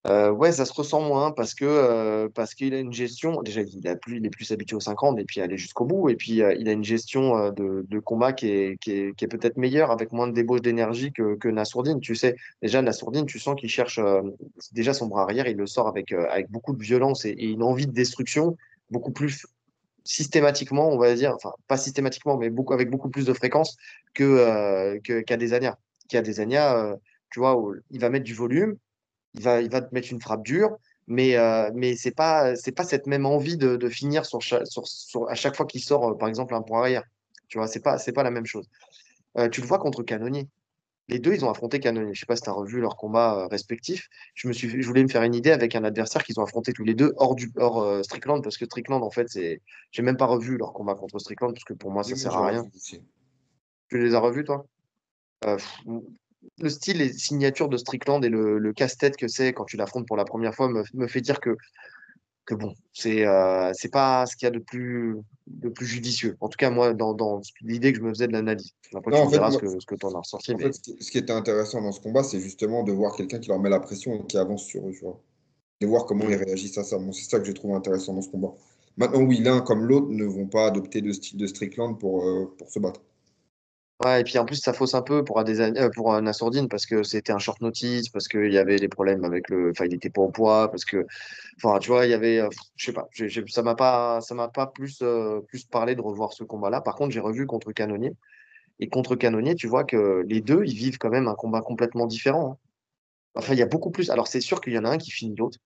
Ouais, ça se ressent moins parce qu'il a une gestion. Déjà, il est plus habitué aux 50 et puis aller jusqu'au bout. Et puis, il a une gestion de combat qui est peut-être meilleure avec moins de débauche d'énergie que Nassourdine. Tu sais, déjà, Nassourdine, tu sens qu'il cherche déjà son bras arrière, il le sort avec beaucoup de violence et une envie de destruction beaucoup plus systématiquement, on va dire, enfin, pas systématiquement, mais avec beaucoup plus de fréquence qu'Adesanya. Qu'Adesanya, tu vois, il va mettre du volume, il va te mettre une frappe dure, mais c'est pas cette même envie de finir à chaque fois qu'il sort, par exemple, un point arrière. Tu vois, c'est pas la même chose. Tu le vois contre Cannonier. Les deux, ils ont affronté Cannonier. Je sais pas si tu as revu leurs combats respectifs. Je voulais me faire une idée avec un adversaire qu'ils ont affronté tous les deux hors Strickland, parce que Strickland, en fait, j'ai même pas revu leur combat contre Strickland, parce que pour moi, Oui, ça moi, sert j'ai à rien. revu aussi. Tu les as revus, toi? Pff, le style et signature de Strickland et le casse-tête que c'est quand tu l'affrontes pour la première fois me fait dire que bon, c'est pas ce qu'il y a de plus judicieux. En tout cas, moi, dans l'idée que je me faisais de l'analyse. Après, Non, tu en me fait, diras moi, ce que tu en as ressorti, en fait, mais ce qui était intéressant dans ce combat, c'est justement de voir quelqu'un qui leur met la pression et qui avance sur eux, tu vois. Et voir comment ils hmm. réagissent à ça. Bon, c'est ça que j'ai trouvé intéressant dans ce combat. Maintenant, oui, l'un comme l'autre ne vont pas adopter le style de Strickland pour se battre. Ouais, et puis en plus, ça fausse un peu pour Nassourdine parce que c'était un short notice, parce qu'il y avait des problèmes avec enfin, il était pas au poids, parce que, enfin, tu vois, il y avait, je sais pas, ça m'a pas plus parlé de revoir ce combat-là. Par contre, j'ai revu contre Cannonier. Et contre Cannonier, tu vois que les deux, ils vivent quand même un combat complètement différent, hein. Enfin, il y a beaucoup plus. Alors, c'est sûr qu'il y en a un qui finit l'autre.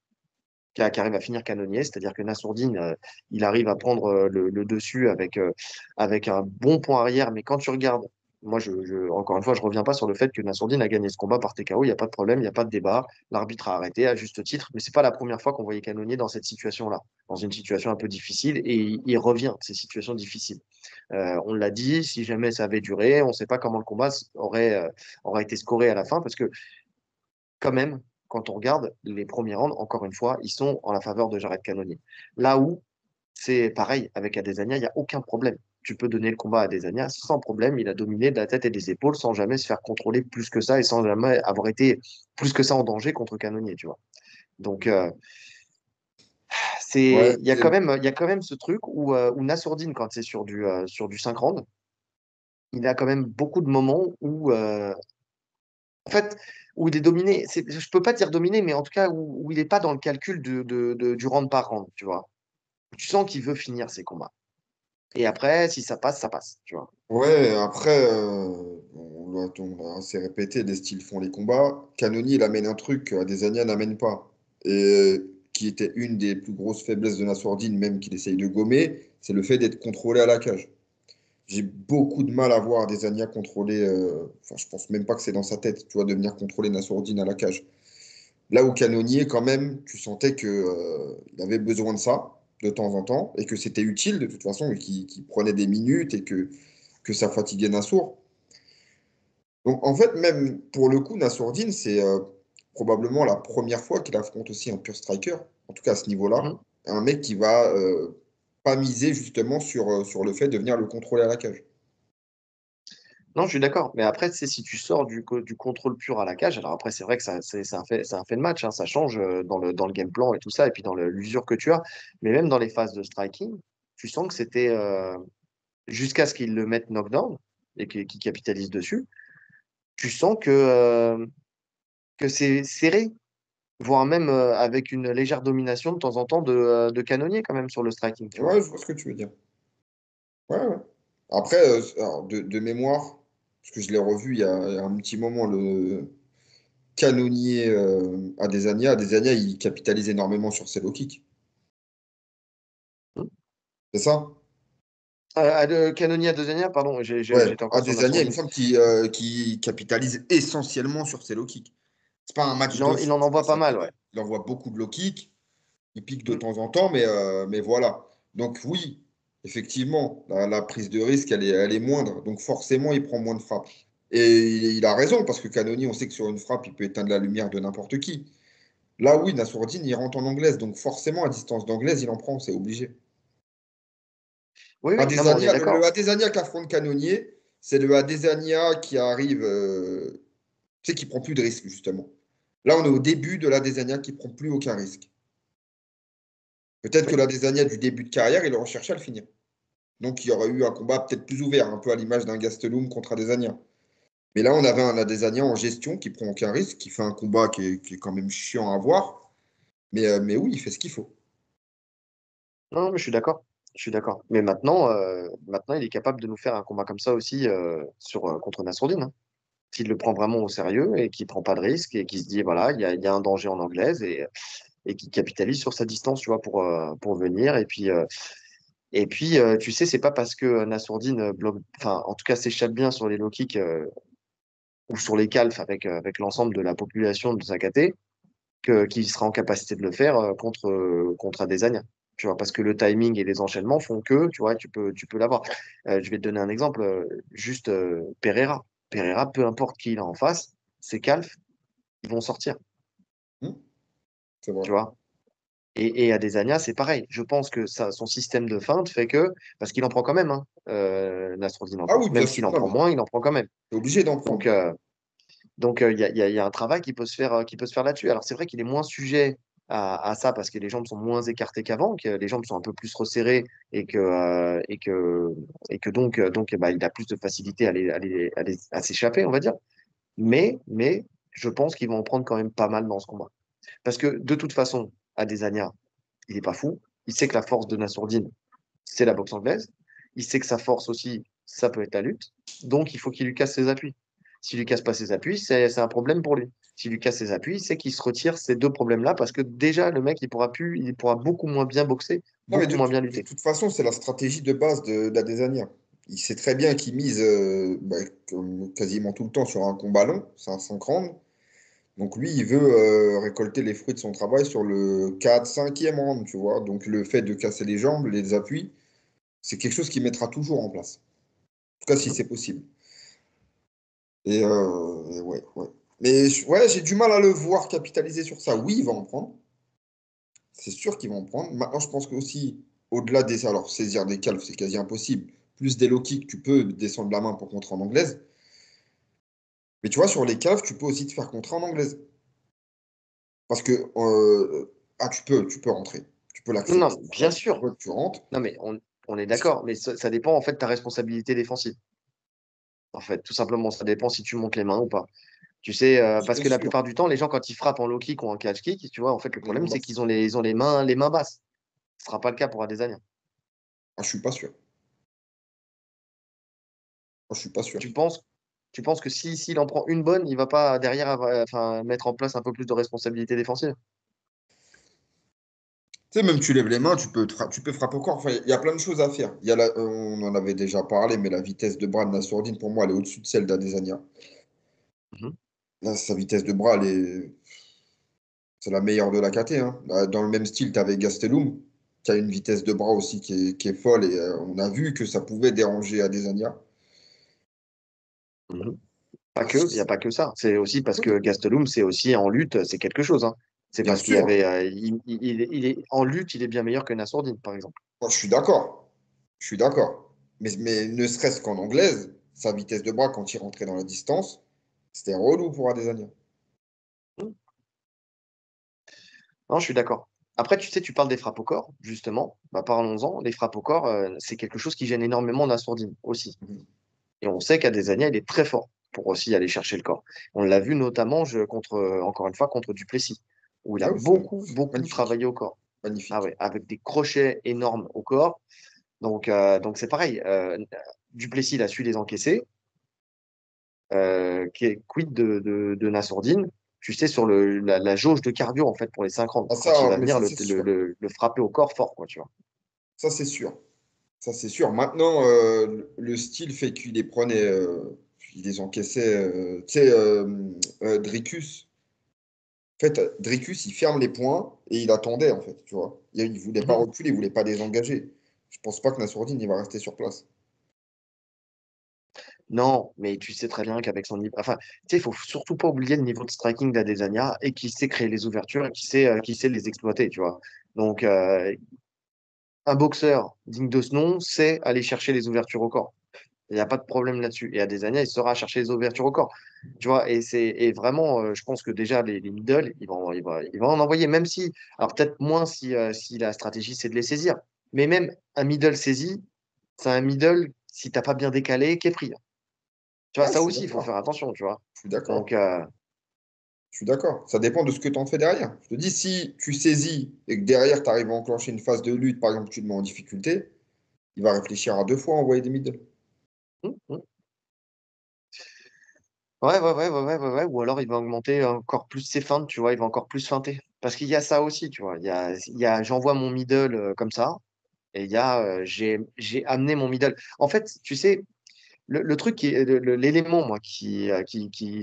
qui arrive à finir canonnier, c'est-à-dire que Nassourdine, il arrive à prendre le dessus avec un bon point arrière, mais quand tu regardes, moi, encore une fois, je reviens pas sur le fait que Nassourdine a gagné ce combat par TKO, il n'y a pas de problème, il n'y a pas de débat, l'arbitre a arrêté à juste titre, mais c'est pas la première fois qu'on voyait canonnier dans cette situation-là, dans une situation un peu difficile, et il revient de ces situations difficiles. On l'a dit, si jamais ça avait duré, on ne sait pas comment le combat aurait été scoré à la fin, parce que quand même, quand on regarde les premiers rounds, encore une fois, ils sont en la faveur de Jared Cannonier. Là où c'est pareil avec Adesanya, il n'y a aucun problème. Tu peux donner le combat à Adesanya sans problème. Il a dominé de la tête et des épaules sans jamais se faire contrôler plus que ça et sans jamais avoir été plus que ça en danger contre Cannonier, tu vois. Donc, Ouais, il y a quand même ce truc où Nassourdine, quand c'est sur du 5 rounds, il a quand même beaucoup de moments en fait, où il est dominé. Je peux pas dire dominé, mais en tout cas où il n'est pas dans le calcul du round par round, tu vois. Tu sens qu'il veut finir ses combats. Et après, si ça passe, tu vois. ouais, après, on l'a assez répété, les styles font les combats. Canoni, il amène un truc que Adesanya n'amène pas. Et qui était une des plus grosses faiblesses de Nassourdine, même qu'il essaye de gommer, c'est le fait d'être contrôlé à la cage. J'ai beaucoup de mal à voir Adesanya contrôler. Enfin, je pense même pas que c'est dans sa tête, tu vois, de venir contrôler Nassourdine à la cage. Là où Canonier, quand même, tu sentais que, il avait besoin de ça de temps en temps et que c'était utile de toute façon, et qu'il prenait des minutes et que ça fatiguait Nassour. Donc en fait, même pour le coup, Nassourdine, c'est probablement la première fois qu'il affronte aussi un pur striker, en tout cas à ce niveau-là, Mhm. un mec qui va pas miser justement sur le fait de venir le contrôler à la cage. Non, je suis d'accord. Mais après, c'est si tu sors du contrôle pur à la cage, alors après, c'est vrai que c'est un fait de match, hein, ça change dans le game plan et tout ça, et puis dans l'usure que tu as. Mais même dans les phases de striking, tu sens que c'était jusqu'à ce qu'ils le mettent knockdown et qu'il capitalise dessus, tu sens que c'est serré, voire même avec une légère domination de temps en temps de canonnier quand même sur le striking, tu vois. Ouais, je vois ce que tu veux dire. Ouais, ouais. Après, alors, de mémoire, parce que je l'ai revu il y a un petit moment, le canonnier Adesanya. Adesanya, il capitalise énormément sur ses low kicks. Hmm. C'est ça? Canonnier à Dezania, pardon, Ouais, j'étais encore sur Adesanya, il me Nassourdine. semble qu'il capitalise essentiellement sur ses low kicks. C'est pas un match de Il fou, en tu vois, envoie pas mal, ouais. il envoie beaucoup de low kicks, il pique de Hmm. temps en temps, mais voilà. Donc oui, effectivement, la prise de risque, elle est moindre. Donc forcément, il prend moins de frappes. Et il a raison, parce que Canoni, on sait que sur une frappe, il peut éteindre la lumière de n'importe qui. Là, oui, Nassourdine, il rentre en anglaise. Donc forcément, à distance d'anglaise, il en prend, c'est obligé. Oui, oui, non, mais on est Adesanya, le d'accord. Adesanya qu'affronte Cannonier, c'est le Adesanya qui arrive, tu sais, qui prend plus de risques, justement. Là, on est au début de l'Adesanya qui prend plus aucun risque. Peut-être que Oui, l'Adesanya du début de carrière, il aurait cherché à le finir. Donc, il y aurait eu un combat peut-être plus ouvert, un peu à l'image d'un Gastelum contre Adesanya. Mais là, on avait un Adesanya en gestion qui prend aucun risque, qui fait un combat qui est quand même chiant à voir. Mais oui, il fait ce qu'il faut. non, mais je suis d'accord. Je suis d'accord. Mais maintenant, il est capable de nous faire un combat comme ça aussi contre Nassourdine, hein. S'il le prend vraiment au sérieux et qu'il prend pas de risque et qu'il se dit, voilà, il y a un danger en anglaise et qu'il capitalise sur sa distance, tu vois, pour venir. Tu sais, c'est pas parce que Nassourdine bloque, enfin, en tout cas, s'échappe bien sur les low kicks ou sur les calfs avec l'ensemble de la population de Zakaté qu'il sera en capacité de le faire contre Adesanya. Tu vois, parce que le timing et les enchaînements font que, tu vois, tu peux l'avoir. Je vais te donner un exemple, juste Pereira. Pereira, peu importe qui il a en face, ses calfs, ils vont sortir, Hmm, c'est vrai. tu vois. Et Adesanya, c'est pareil. Je pense que son système de feinte fait que, parce qu'il en prend quand même, hein, Nassourdine en Ah prend. oui, bien Même s'il sûr. en Non, prend mais moins, il en prend quand même. t'es obligé d'en Donc, prendre. euh, il y a un travail qui peut se faire là-dessus. Alors, c'est vrai qu'il est moins sujet à ça parce que les jambes sont moins écartées qu'avant, que les jambes sont un peu plus resserrées et que donc bah, il a plus de facilité à s'échapper, on va dire. Mais je pense qu'ils vont en prendre quand même pas mal dans ce combat. Parce que de toute façon, Adesanya, il est pas fou. Il sait que la force de Nassourdine, c'est la boxe anglaise. Il sait que sa force aussi, ça peut être la lutte. Donc, il faut qu'il lui casse ses appuis. S'il lui casse pas ses appuis, c'est un problème pour lui. S'il lui casse ses appuis, c'est qu'il se retire ces deux problèmes-là parce que déjà, le mec, il pourra beaucoup moins bien boxer, Non, mais beaucoup moins bien de lutter. toute façon, c'est la stratégie de base d'Adesanya. Il sait très bien qu'il mise comme quasiment tout le temps sur un combat long, c'est un 5 rounds. Donc lui, il veut récolter les fruits de son travail sur le 4 cinquième round, tu vois. Donc le fait de casser les jambes, les appuis, c'est quelque chose qu'il mettra toujours en place. En tout cas, si Mhm. c'est possible. Et ouais, ouais. Mais ouais, j'ai du mal à le voir capitaliser sur ça. Oui, il va en prendre. C'est sûr qu'il va en prendre. Maintenant, je pense que aussi, au-delà des... Alors, saisir des calves, c'est quasi impossible. Plus des low kicks, tu peux descendre la main pour contrer en anglaise. Mais tu vois, sur les calves, tu peux aussi te faire contrer en anglaise. Parce que... ah, tu peux rentrer. Tu peux Non, l'accepter. non, bien sûr. Tu rentres. Non, mais on est d'accord, mais ça dépend en fait de ta responsabilité défensive. En fait, tout simplement, ça dépend si tu montes les mains ou pas. Tu sais, Oui, parce bien que la sûr. plupart du temps, les gens, quand ils frappent en low kick ou en catch kick, tu vois, en fait, le Les problème, mains c'est basses. qu'ils ont les mains basses. Ce sera pas le cas pour Adesanya. Ah, je suis pas sûr. Ah, je suis pas sûr. Tu penses, tu penses que s'il en prend une bonne, il va pas derrière enfin, mettre en place un peu plus de responsabilité défensive? Tu sais, même tu lèves les mains, tu peux frapper au corps. Enfin, il y a plein de choses à faire. On en avait déjà parlé, mais la vitesse de bras de Nassourdine, pour moi, elle est au-dessus de celle d'Adesanya. Mhm. Là, sa vitesse de bras, c'est la meilleure de la KT, hein. Dans le même style, tu avais Gastelum, qui a une vitesse de bras aussi qui est folle, et on a vu que ça pouvait déranger Adesanya. Mhm. Pas que, il n'y a pas que ça. C'est aussi parce que Oui, Gastelum, c'est aussi en lutte, c'est quelque chose, hein. C'est bien parce qu'il y sûr. avait, il est en lutte, il est bien meilleur que Nassourdine, par exemple. Moi, je suis d'accord. Je suis d'accord. Mais ne serait-ce qu'en anglaise, sa vitesse de bras, quand il rentrait dans la distance, c'était relou pour Adesanya. Mhm. Non, je suis d'accord. Après, tu sais, tu parles des frappes au corps, justement. Bah, parlons-en. Les frappes au corps, c'est quelque chose qui gêne énormément Nassourdine aussi. Mhm. Et on sait qu'Adesanya, il est très fort pour aussi aller chercher le corps. On l'a vu notamment contre, encore une fois, contre Duplessis, où il a Ah oui, c'est vrai. beaucoup Magnifique. travaillé au corps. Ah Magnifique. ouais, avec des crochets énormes au corps. Donc c'est pareil. Duplessis, il a su les encaisser. Quid de Nassourdine? Tu sais, sur la jauge de cardio, en fait, pour les 50, Ah quand il ça, va mais venir ça c'est sûr. le frapper au corps fort, quoi, tu vois. Ça c'est sûr. Ça c'est sûr. Maintenant, le style fait qu'il les prenait, il les encaissait. Tu sais, Dricus. En fait, Dricus, il ferme les poings et il attendait, en fait, tu vois. Il voulait pas Mhm. reculer, il voulait pas désengager. Je pense pas que Nassourdine, il va rester sur place. Non, mais tu sais très bien qu'avec son niveau. Enfin, tu sais, il faut surtout pas oublier le niveau de striking d'Adesanya et qui sait créer les ouvertures et qui sait les exploiter, tu vois. Donc, un boxeur digne de ce nom sait aller chercher les ouvertures au corps. Il n'y a pas de problème là-dessus. Et Adesanya, il saura chercher les ouvertures au corps. Tu vois, et vraiment, je pense que déjà, les middle, il va en envoyer, même si, alors peut-être moins si la stratégie, c'est de les saisir. Mais même un middle saisi, c'est un middle, si t'as pas bien décalé, qui est pris. Tu vois, Ouais, je ça suis aussi, il faut d'accord. faire attention, tu vois. Je suis d'accord. Donc, Je suis d'accord. Ça dépend de ce que tu en fais derrière. Je te dis, si tu saisis et que derrière, tu arrives à enclencher une phase de lutte, par exemple, tu te mets en difficulté, il va réfléchir à deux fois à envoyer des middle. hum, hum. Ouais. Ou alors, il va augmenter encore plus ses feintes, tu vois, il va encore plus feinter. Parce qu'il y a ça aussi, tu vois. J'envoie mon middle comme ça, et il y a, j'ai amené mon middle. En fait, tu sais, le truc l'élément, moi, qui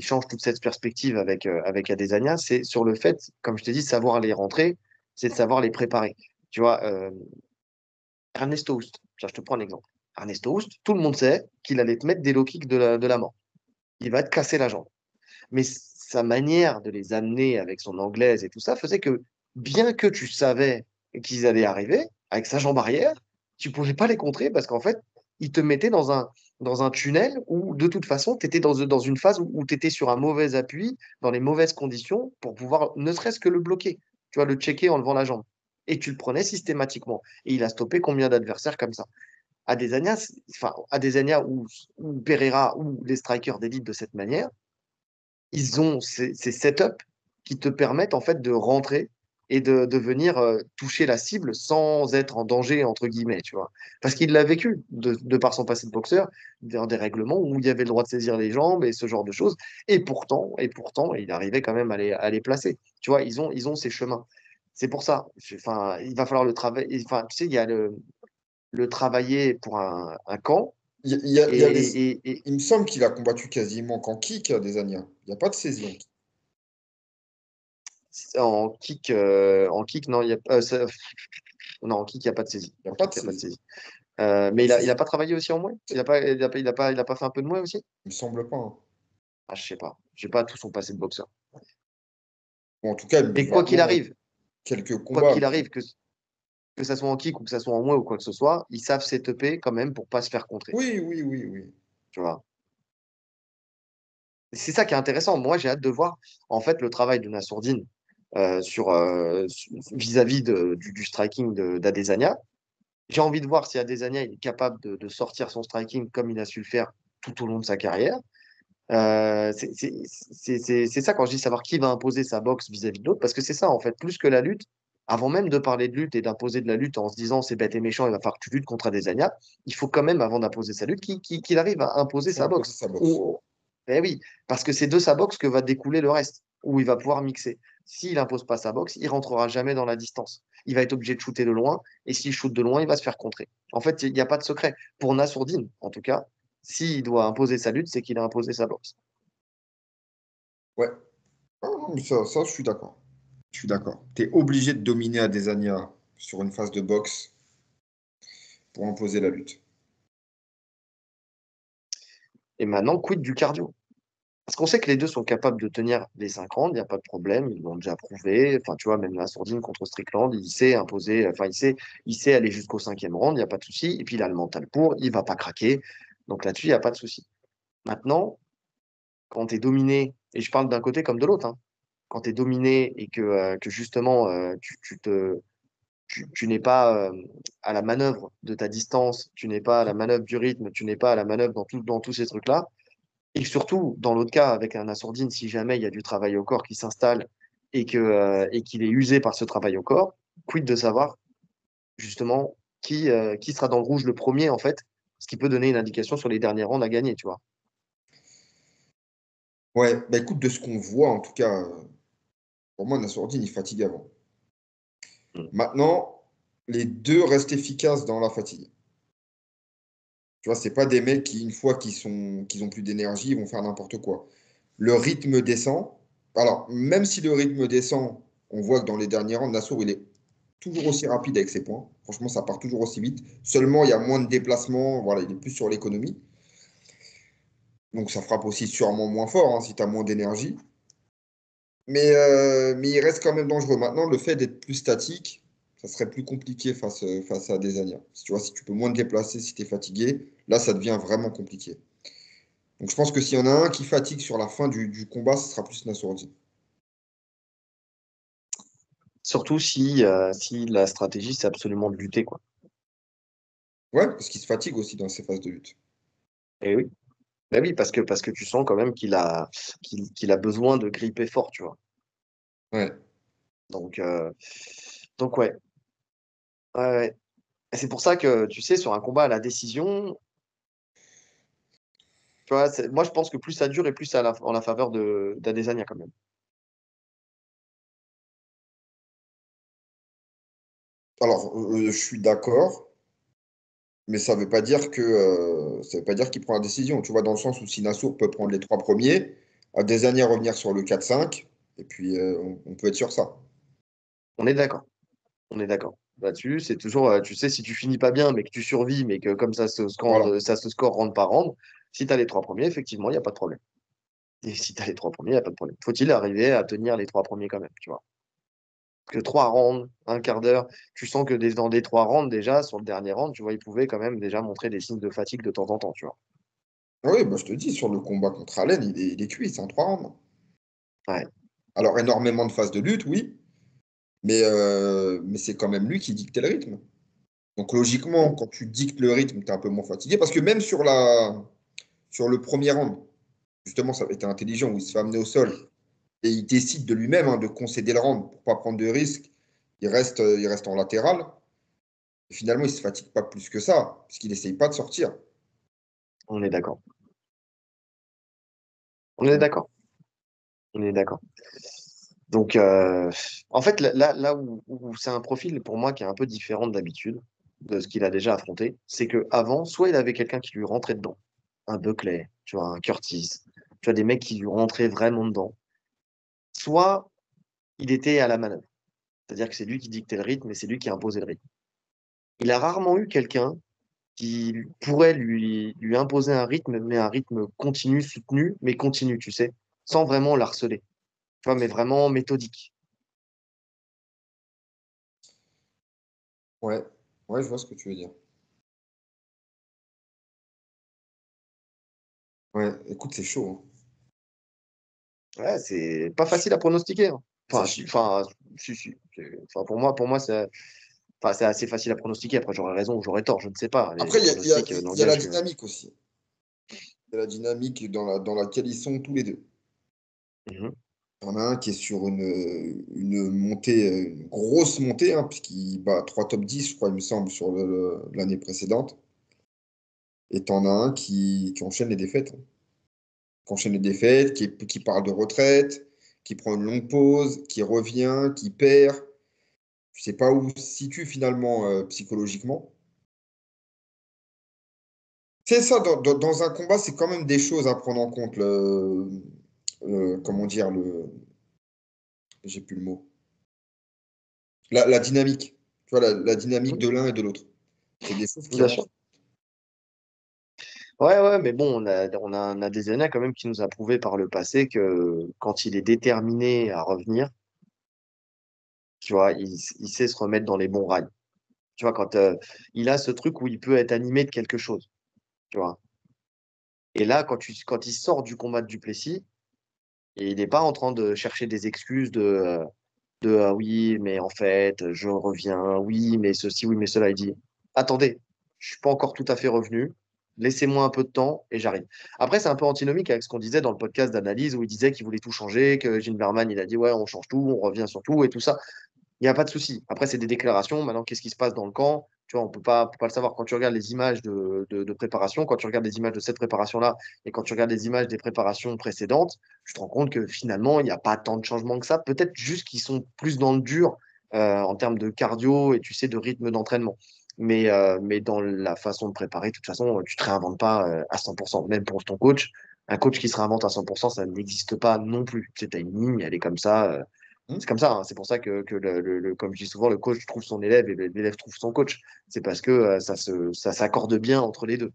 change toute cette perspective avec Adesanya, c'est sur le fait, comme je te dis, de savoir les rentrer, c'est de savoir les préparer. Tu vois, Ernesto Houst, tiens, je te prends un exemple. Ernesto Houst, tout le monde sait qu'il allait te mettre des low kicks de la mort. Il va te casser la jambe. Mais sa manière de les amener avec son anglaise et tout ça faisait que, bien que tu savais qu'ils allaient arriver, avec sa jambe arrière, tu pouvais pas les contrer parce qu'en fait, il te mettait dans un tunnel où, de toute façon, tu étais dans une phase où tu étais sur un mauvais appui, dans les mauvaises conditions, pour pouvoir ne serait-ce que le bloquer. Tu vois, le checker en levant la jambe. Et tu le prenais systématiquement. Et il a stoppé combien d'adversaires comme ça? Adesanya, enfin, Adesanya ou Pereira ou les strikers d'élite de cette manière, ils ont ces setups qui te permettent en fait de rentrer. et de venir toucher la cible sans être en danger, entre guillemets, tu vois. Parce qu'il l'a vécu de par son passé de boxeur, dans des règlements où il y avait le droit de saisir les jambes et ce genre de choses. Et pourtant, il arrivait quand même à les placer. Tu vois, ils ont ces chemins. C'est pour ça. Enfin, il va falloir le travailler. Enfin, tu sais, il y a le travailler pour un camp Il y a des... et Il me semble qu'il a combattu quasiment qu'en kick, des années. Il n'y a pas de saisie en kick. en kick, non, il y a, non, en kick, il n'y a pas de saisie. Il n'y a En pas kick, de il n'y a pas de saisie. saisie. Pas Mais de il a saisie. pas travaillé aussi en moins? Il a pas fait un peu de moins aussi? Il me semble pas, hein. Ah, je sais pas. J'ai pas tout son passé de boxeur. Bon, en tout cas, Mais vraiment quelques quoi combats. qu'il arrive, que ça soit en kick ou que ça soit en moins ou quoi que ce soit, ils savent s'étoper quand même pour pas se faire contrer. Oui, oui, oui, oui. Tu vois. C'est ça qui est intéressant. Moi, j'ai hâte de voir en fait le travail de Nassourdine vis-à-vis du striking d'Adesanya. J'ai envie de voir si Adesanya il est capable de sortir son striking comme il a su le faire tout au long de sa carrière. C'est ça quand je dis savoir qui va imposer sa boxe vis-à-vis de l'autre, parce que c'est ça en fait, plus que la lutte, avant même de parler de lutte et d'imposer de la lutte en se disant c'est bête et méchant, il va falloir que tu luttes contre Adesanya, il faut quand même, avant d'imposer sa lutte, qu'il arrive à imposer Faut sa imposer boxe. sa boxe. Eh oui, parce que c'est de sa boxe que va découler le reste, où il va pouvoir mixer. S'il impose pas sa boxe, il rentrera jamais dans la distance. Il va être obligé de shooter de loin, et s'il shoot de loin, il va se faire contrer. En fait, il n'y a pas de secret. Pour Nassourdine, en tout cas, s'il doit imposer sa lutte, c'est qu'il a imposé sa boxe. Ouais. Ah, non, mais ça, je suis d'accord. Je suis d'accord. Tu es obligé de dominer Adesanya sur une phase de boxe pour imposer la lutte. Et maintenant, quid du cardio? Parce qu'on sait que les deux sont capables de tenir les 5 rounds, il n'y a pas de problème, ils l'ont déjà prouvé. Enfin, tu vois, même la Sourdine contre Strickland, il sait imposer, enfin, il sait aller jusqu'au 5e round, il n'y a pas de souci. Et puis, il a le mental pour, il va pas craquer. Donc là-dessus, il n'y a pas de souci. Maintenant, quand tu es dominé, et je parle d'un côté comme de l'autre, hein, quand tu es dominé et que justement, tu n'es pas à la manœuvre de ta distance, tu n'es pas à la manœuvre du rythme, tu n'es pas à la manœuvre dans tous ces trucs-là, et surtout, dans l'autre cas, avec un Assourdine, si jamais il y a du travail au corps qui s'installe et qu'il est usé par ce travail au corps, quid de savoir justement qui sera dans le rouge le premier, en fait, ce qui peut donner une indication sur les derniers rounds à gagner, tu vois. Ouais, bah écoute, de ce qu'on voit, en tout cas, pour moi, Nassourdine, il fatigue avant. Mm. Maintenant, les deux restent efficaces dans la fatigue. Tu vois, c'est pas des mecs qui, une fois qu'ils ont plus d'énergie, ils vont faire n'importe quoi. Le rythme descend. Alors, même si le rythme descend, on voit que dans les derniers rounds, Nassour, il est toujours aussi rapide avec ses points. Franchement, ça part toujours aussi vite. Seulement, il y a moins de déplacements. Voilà, il est plus sur l'économie. Donc, ça frappe aussi sûrement moins fort, hein, si tu as moins d'énergie. Mais il reste quand même dangereux. Maintenant, le fait d'être plus statique, ça serait plus compliqué face à des Ania. Si tu vois, si tu peux moins te déplacer, si tu es fatigué, là, ça devient vraiment compliqué. Donc, je pense que s'il y en a un qui fatigue sur la fin du combat, ce sera plus Nassourdi. Surtout si la stratégie, c'est absolument de lutter, quoi. Ouais, parce qu'il se fatigue aussi dans ces phases de lutte. Et oui. Ben oui, parce que tu sens quand même qu'il a besoin de gripper fort, tu vois. Ouais. Donc, euh, donc ouais. Ouais, ouais. Et c'est pour ça que, tu sais, sur un combat à la décision, tu vois, moi, je pense que plus ça dure et plus c'est en la faveur d'Adesanya quand même. Alors, je suis d'accord, mais ça veut pas dire qu'il prend la décision. Tu vois, dans le sens où si Nassour peut prendre les trois premiers, à des années revenir sur le 4-5, et puis on peut être sur ça. On est d'accord. On est d'accord. Là-dessus, c'est toujours, tu sais, si tu finis pas bien, mais que tu survis, mais que comme Voilà. ça se score round par round, si tu as les trois premiers, effectivement, il n'y a pas de problème. Et si tu as les trois premiers, il n'y a pas de problème. Faut-il arriver à tenir les trois premiers quand même, tu vois? Que trois rounds, un quart d'heure, tu sens que dans des trois rounds, déjà, sur le dernier round, tu vois, il pouvait quand même déjà montrer des signes de fatigue de temps en temps, tu vois. Ah oui, bah, je te dis, sur le combat contre Allen, il est cuit, c'est un 3 rounds. Ouais. Alors, énormément de phases de lutte, oui, mais c'est quand même lui qui dictait le rythme. Donc, logiquement, quand tu dictes le rythme, tu es un peu moins fatigué. Parce que même sur le premier round, justement, ça avait été intelligent, où il se fait amener au sol et il décide de lui-même, hein, de concéder le round pour pas prendre de risques. il reste en latéral. Et finalement, il ne se fatigue pas plus que ça, puisqu'il n'essaye pas de sortir. On est d'accord. On est d'accord. On est d'accord. Donc, en fait, là où c'est un profil pour moi qui est un peu différent d'habitude, de ce qu'il a déjà affronté, c'est que avant, soit il avait quelqu'un qui lui rentrait dedans, un Buckley, tu vois, un Curtis, tu vois, des mecs qui lui rentraient vraiment dedans, soit il était à la manœuvre. C'est-à-dire que c'est lui qui dictait le rythme et c'est lui qui imposait le rythme. Il a rarement eu quelqu'un qui pourrait lui imposer un rythme, mais un rythme continu, soutenu, mais continu, tu sais, sans vraiment l'harceler, tu vois, mais vraiment méthodique. Ouais, ouais, je vois ce que tu veux dire. Ouais, écoute, c'est chaud, hein. Ouais, c'est pas facile à pronostiquer, hein. C'est Enfin, chaud. si. Enfin, pour moi, c'est assez facile à pronostiquer. Après, j'aurais raison ou j'aurais tort, je ne sais pas. Les, Après, les il y a, il y a- pronostics il y a la n'engagent que. dynamique aussi. Il y a la dynamique dans laquelle ils sont tous les deux. Mhm. Il y en a un qui est sur une montée, une grosse montée, hein, puisqu'il bat 3 top 10, je crois, il me semble, sur l'année précédente. Et t'en as un qui enchaîne les défaites, hein. Qui enchaîne les défaites, qui parle de retraite, qui prend une longue pause, qui revient, qui perd. Je sais pas où se situe finalement psychologiquement. C'est ça, dans un combat, c'est quand même des choses à prendre en compte. Comment dire, j'ai plus le mot. La dynamique. Tu vois, la dynamique Mhm. de l'un et de l'autre. C'est des choses qui Bien sûr. rentrent. Ouais, ouais, mais bon, on a des années quand même qui nous a prouvé par le passé que quand il est déterminé à revenir, tu vois, il sait se remettre dans les bons rails. Tu vois, quand il a ce truc où il peut être animé de quelque chose, tu vois. Et là, quand il sort du combat de Duplessis, et il n'est pas en train de chercher des excuses de ah oui, mais en fait, je reviens, oui, mais ceci, oui, mais cela. Il dit, attendez, je suis pas encore tout à fait revenu, laissez-moi un peu de temps et j'arrive. Après, c'est un peu antinomique avec ce qu'on disait dans le podcast d'analyse où il disait qu'il voulait tout changer, que Gene Berman, il a dit, ouais, on change tout, on revient sur tout et tout ça. Il n'y a pas de souci. Après, c'est des déclarations. Maintenant, qu'est-ce qui se passe dans le camp? Tu vois, on peut pas le savoir. Quand tu regardes les images de préparation, quand tu regardes les images de cette préparation-là et quand tu regardes les images des préparations précédentes, tu te rends compte que finalement, il n'y a pas tant de changements que ça. Peut-être juste qu'ils sont plus dans le dur en termes de cardio et tu sais, de rythme d'entraînement. Mais dans la façon de préparer, de toute façon, tu ne te réinventes pas à 100%. Même pour ton coach, un coach qui se réinvente à 100%, ça n'existe pas non plus. Tu sais, as une ligne, elle est comme ça. C'est Hmm. comme ça, hein. C'est pour ça que comme je dis souvent, le coach trouve son élève et l'élève trouve son coach. C'est parce que ça s'accorde bien entre les deux.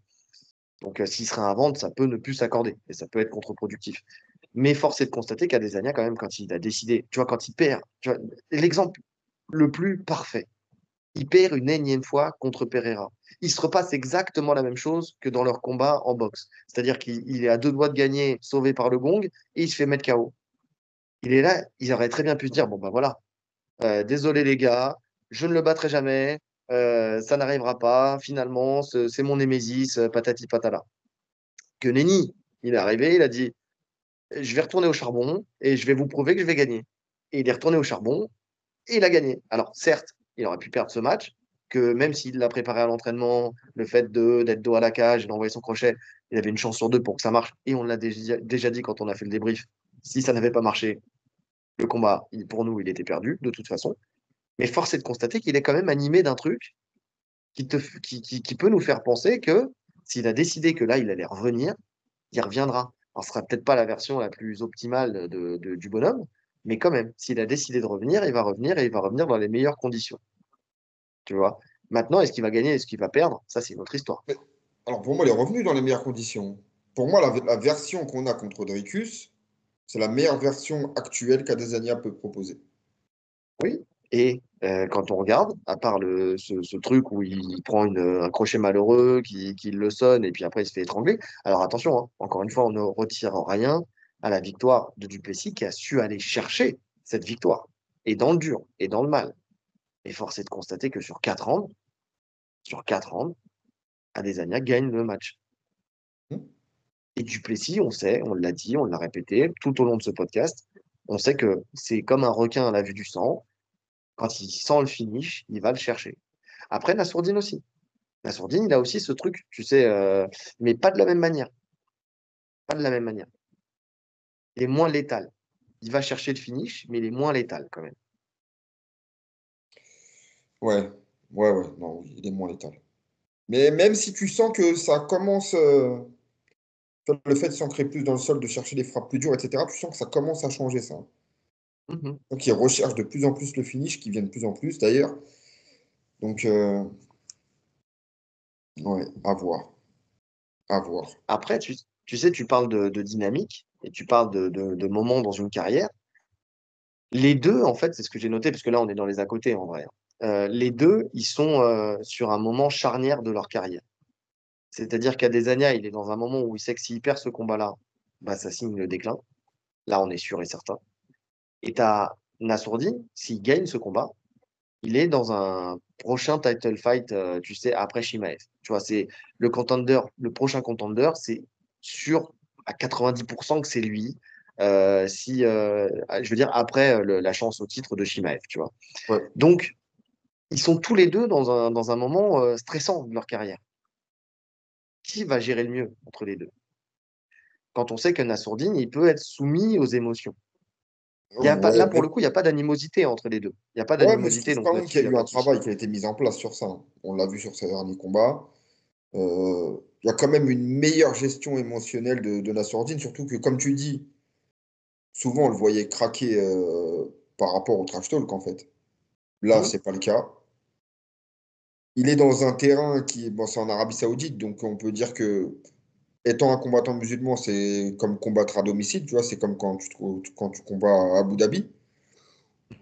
Donc, s'il se réinvente, ça peut ne plus s'accorder et ça peut être contre-productif. Mais force est de constater qu'Adesanya, quand même, quand il a décidé, tu vois, quand il perd, tu vois, l'exemple le plus parfait, il perd une énième fois contre Pereira. Il se repasse exactement la même chose que dans leur combat en boxe. C'est-à-dire qu'il est à deux doigts de gagner, sauvé par le gong, et il se fait mettre KO. Il est là, il aurait très bien pu se dire, bon ben voilà, désolé les gars, je ne le battrai jamais, ça n'arrivera pas, finalement, c'est mon némésis, patati patala. Que nenni, il est arrivé, il a dit, je vais retourner au charbon et je vais vous prouver que je vais gagner. Et il est retourné au charbon et il a gagné. Alors certes, il aurait pu perdre ce match, que même s'il l'a préparé à l'entraînement, le fait d'être dos à la cage et d'envoyer son crochet, il avait une chance sur deux pour que ça marche. Et on l'a déjà dit quand on a fait le débrief, si ça n'avait pas marché, le combat, pour nous, il était perdu de toute façon. Mais force est de constater qu'il est quand même animé d'un truc qui peut nous faire penser que s'il a décidé que là, il allait revenir, il reviendra. Alors, ce sera peut-être pas la version la plus optimale du bonhomme, mais quand même, s'il a décidé de revenir, il va revenir et il va revenir dans les meilleures conditions. Tu vois. Maintenant, est-ce qu'il va gagner, est-ce qu'il va perdre? Ça, c'est une autre histoire. Mais, alors pour moi, il est revenu dans les meilleures conditions. Pour moi, la version qu'on a contre Dricus, c'est la meilleure version actuelle qu'Adesanya peut proposer. Oui. Et quand on regarde, à part ce truc où il prend un crochet malheureux, qui le sonne et puis après il se fait étrangler. Alors attention, hein, encore une fois, on ne retire rien à la victoire de Duplessis qui a su aller chercher cette victoire. Et dans le dur, et dans le mal. Et force est de constater que sur quatre rounds, Adesanya gagne le match. Hmm. Et Duplessis, on sait, on l'a dit, on l'a répété tout au long de ce podcast, on sait que c'est comme un requin à la vue du sang. Quand il sent le finish, il va le chercher. Après, Nassourdine aussi. Nassourdine, il a aussi ce truc, tu sais, mais pas de la même manière. Pas de la même manière. Il est moins létal. Il va chercher le finish, mais il est moins létal quand même. Ouais, ouais, non, oui, il est moins létal. Mais même si tu sens que ça commence, le fait de s'ancrer plus dans le sol, de chercher des frappes plus dures, etc., tu sens que ça commence à changer ça. Mhm. Donc il recherche de plus en plus le finish, qui vient de plus en plus d'ailleurs. Donc, ouais, à voir, à voir. Après, tu sais, tu parles de dynamique et tu parles de moments dans une carrière. Les deux, en fait, c'est ce que j'ai noté, parce que là, on est dans les à côté en vrai, hein. Les deux, ils sont sur un moment charnière de leur carrière. C'est-à-dire qu'Adesanya, il est dans un moment où il sait que s'il perd ce combat-là, bah, ça signe le déclin. Là, on est sûr et certain. Et tu as Nassourdine, s'il gagne ce combat, il est dans un prochain title fight, tu sais, après Shimaev. Tu vois, c'est le contender, le prochain contender, c'est sûr à 90% que c'est lui. Si, je veux dire, après la chance au titre de Shimaev, tu vois. Ouais. Donc, ils sont tous les deux dans un moment stressant de leur carrière. Qui va gérer le mieux entre les deux? Quand on sait que Nassourdine, il peut être soumis aux émotions. Il y a pas, Ouais, là, pour le coup, il n'y a pas d'animosité entre les deux. Il n'y a pas ouais, mais je d'animosité, trouve donc quand même là-dessus, qu'il il y n'y a a eu pas un de souci. travail qui a été mis en place sur ça. On l'a vu sur ces derniers combats. Il y a quand même une meilleure gestion émotionnelle de Nassourdine, surtout que, comme tu dis, souvent on le voyait craquer par rapport au trash talk, en fait. Là, Hmm. c'est pas le cas. Il est dans un terrain qui est, bon, c'est en Arabie Saoudite, donc on peut dire que, étant un combattant musulman, c'est comme combattre à domicile, tu vois, c'est comme quand tu combats à Abu Dhabi.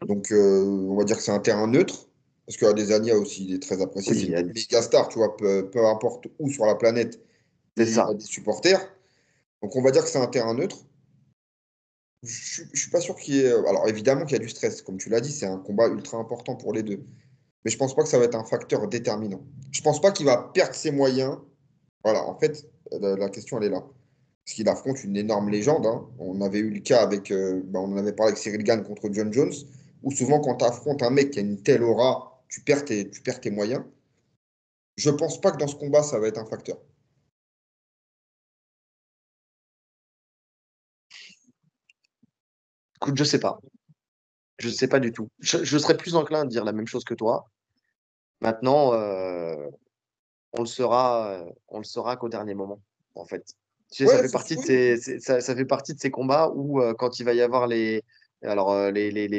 Donc, on va dire que c'est un terrain neutre, parce qu'à des Adesanya aussi, il est très apprécié. Oui, C'est une méga star, tu vois, peu importe où sur la planète, c'est il a ça. des supporters. Donc, on va dire que c'est un terrain neutre. Je suis pas sûr qu'il y ait. Alors, évidemment qu'il y a du stress, comme tu l'as dit, c'est un combat ultra important pour les deux. Mais je pense pas que ça va être un facteur déterminant. Je pense pas qu'il va perdre ses moyens. Voilà, en fait, la question, elle est là. Parce qu'il affronte une énorme légende, hein. On avait eu le cas avec, on en avait parlé avec Cyril Gane contre John Jones, où souvent quand tu affrontes un mec qui a une telle aura, tu perds tes moyens. Je pense pas que dans ce combat, ça va être un facteur. Écoute, je sais pas. Je sais pas du tout. Je serais plus enclin à dire la même chose que toi. Maintenant, on le saura qu'au dernier moment, en fait. Tu sais, ça Ouais, fait c'est partie de sûr. ça fait partie de ces combats où quand il va y avoir les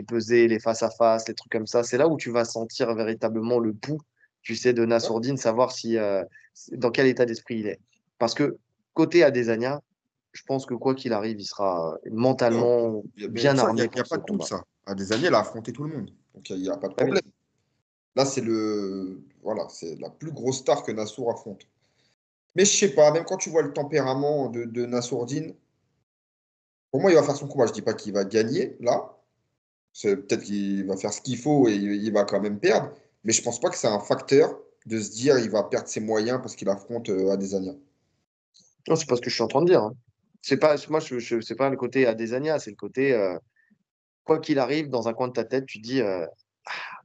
pesées, les face à face, les trucs comme ça, c'est là où tu vas sentir véritablement le pouls, tu sais, de Ouais. Nassourdine, savoir si dans quel état d'esprit il est. Parce que côté Adesanya, je pense que quoi qu'il arrive, il sera Non, mentalement mais bien ça, il armé n'y a pour ce pas de doute, combat. ça. À des années, elle a affronté tout le monde. Donc, il n'y a pas de Ah oui. problème. Là, voilà, c'est la plus grosse star que Nassour affronte. Mais je sais pas, même quand tu vois le tempérament de Nassourdine, pour moi, il va faire son combat. Je dis pas qu'il va gagner, là. Peut-être qu'il va faire ce qu'il faut et il va quand même perdre. Mais je pense pas que c'est un facteur de se dire il va perdre ses moyens parce qu'il affronte Adesanya. Non, c'est pas ce que je suis en train de dire, hein. C'est pas, moi, c'est pas le côté Adesanya, c'est le côté, quoi qu'il arrive, dans un coin de ta tête, tu te dis,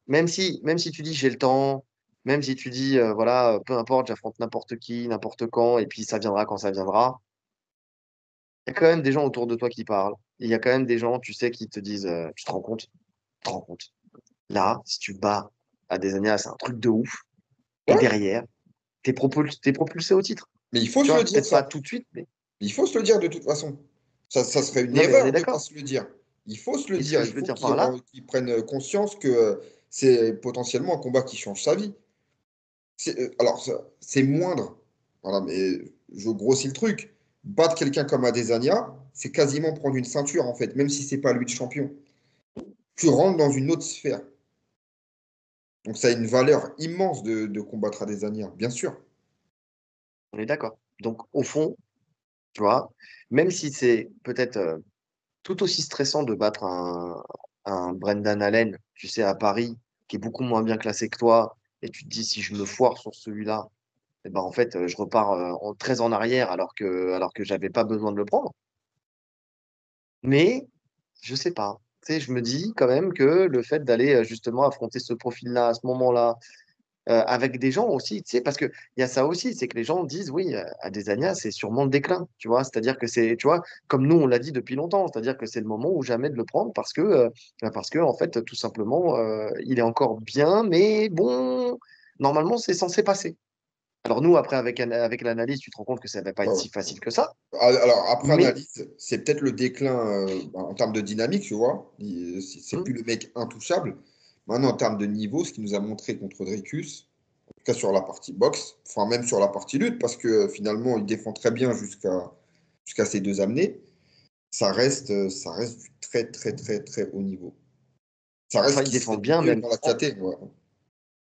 même si tu dis j'ai le temps, même si tu dis, voilà, peu importe, j'affronte n'importe qui, n'importe quand, et puis ça viendra quand ça viendra, il y a quand même des gens autour de toi qui parlent. Il y a quand même des gens, tu sais, qui te disent, tu te rends compte, tu te rends compte. Là, si tu bats Adesanya, c'est un truc de ouf. Et Ouais, derrière, t'es propulsé au titre. mais il faut Tu se le vois, dire, peut-être pas ça. tout de suite, mais Il faut se le dire de toute façon. Ça serait une non, mais on est erreur de ne pas d'accord. se le dire. Il faut se le Et ce dire. que Il je veux faut dire par là, qu'ils prennent conscience que c'est potentiellement un combat qui change sa vie. Alors, c'est moindre. Voilà, mais je grossis le truc. Battre quelqu'un comme Adesanya, c'est quasiment prendre une ceinture, en fait, même si c'est pas lui le champion. Tu rentres dans une autre sphère. Donc, ça a une valeur immense de combattre Adesanya, bien sûr. on est d'accord. Donc, au fond, tu vois, même si c'est peut-être tout aussi stressant de battre un Brendan Allen, tu sais, à Paris, qui est beaucoup moins bien classé que toi, et tu te dis, si je me foire sur celui-là, eh ben, en fait, je repars très en arrière alors que j'avais pas besoin de le prendre. Mais, je sais pas. sais, je me dis quand même que le fait d'aller justement affronter ce profil-là à ce moment-là, avec des gens aussi, tu sais, parce qu'il y a ça aussi, c'est que les gens disent, oui, Adesanya, c'est sûrement le déclin, tu vois, c'est-à-dire que c'est, tu vois, comme nous, on l'a dit depuis longtemps, c'est-à-dire que c'est le moment ou jamais de le prendre parce que en fait, tout simplement, il est encore bien, mais bon, normalement, c'est censé passer. Alors nous, après, avec l'analyse, tu te rends compte que ça ne va pas être Ouais. si facile que ça, Alors, après mais analyse, c'est peut-être le déclin en termes de dynamique, tu vois. C'est hum, plus le mec intouchable. Maintenant, en termes de niveau, ce qu'il nous a montré contre Dricus, en tout cas sur la partie boxe, enfin même sur la partie lutte, parce que finalement, il défend très bien jusqu'à ces deux amenés, ça reste du très, très, très, très haut niveau. Ça reste enfin, ce il qui se défend fait de bien mieux même dans la KT, ouais.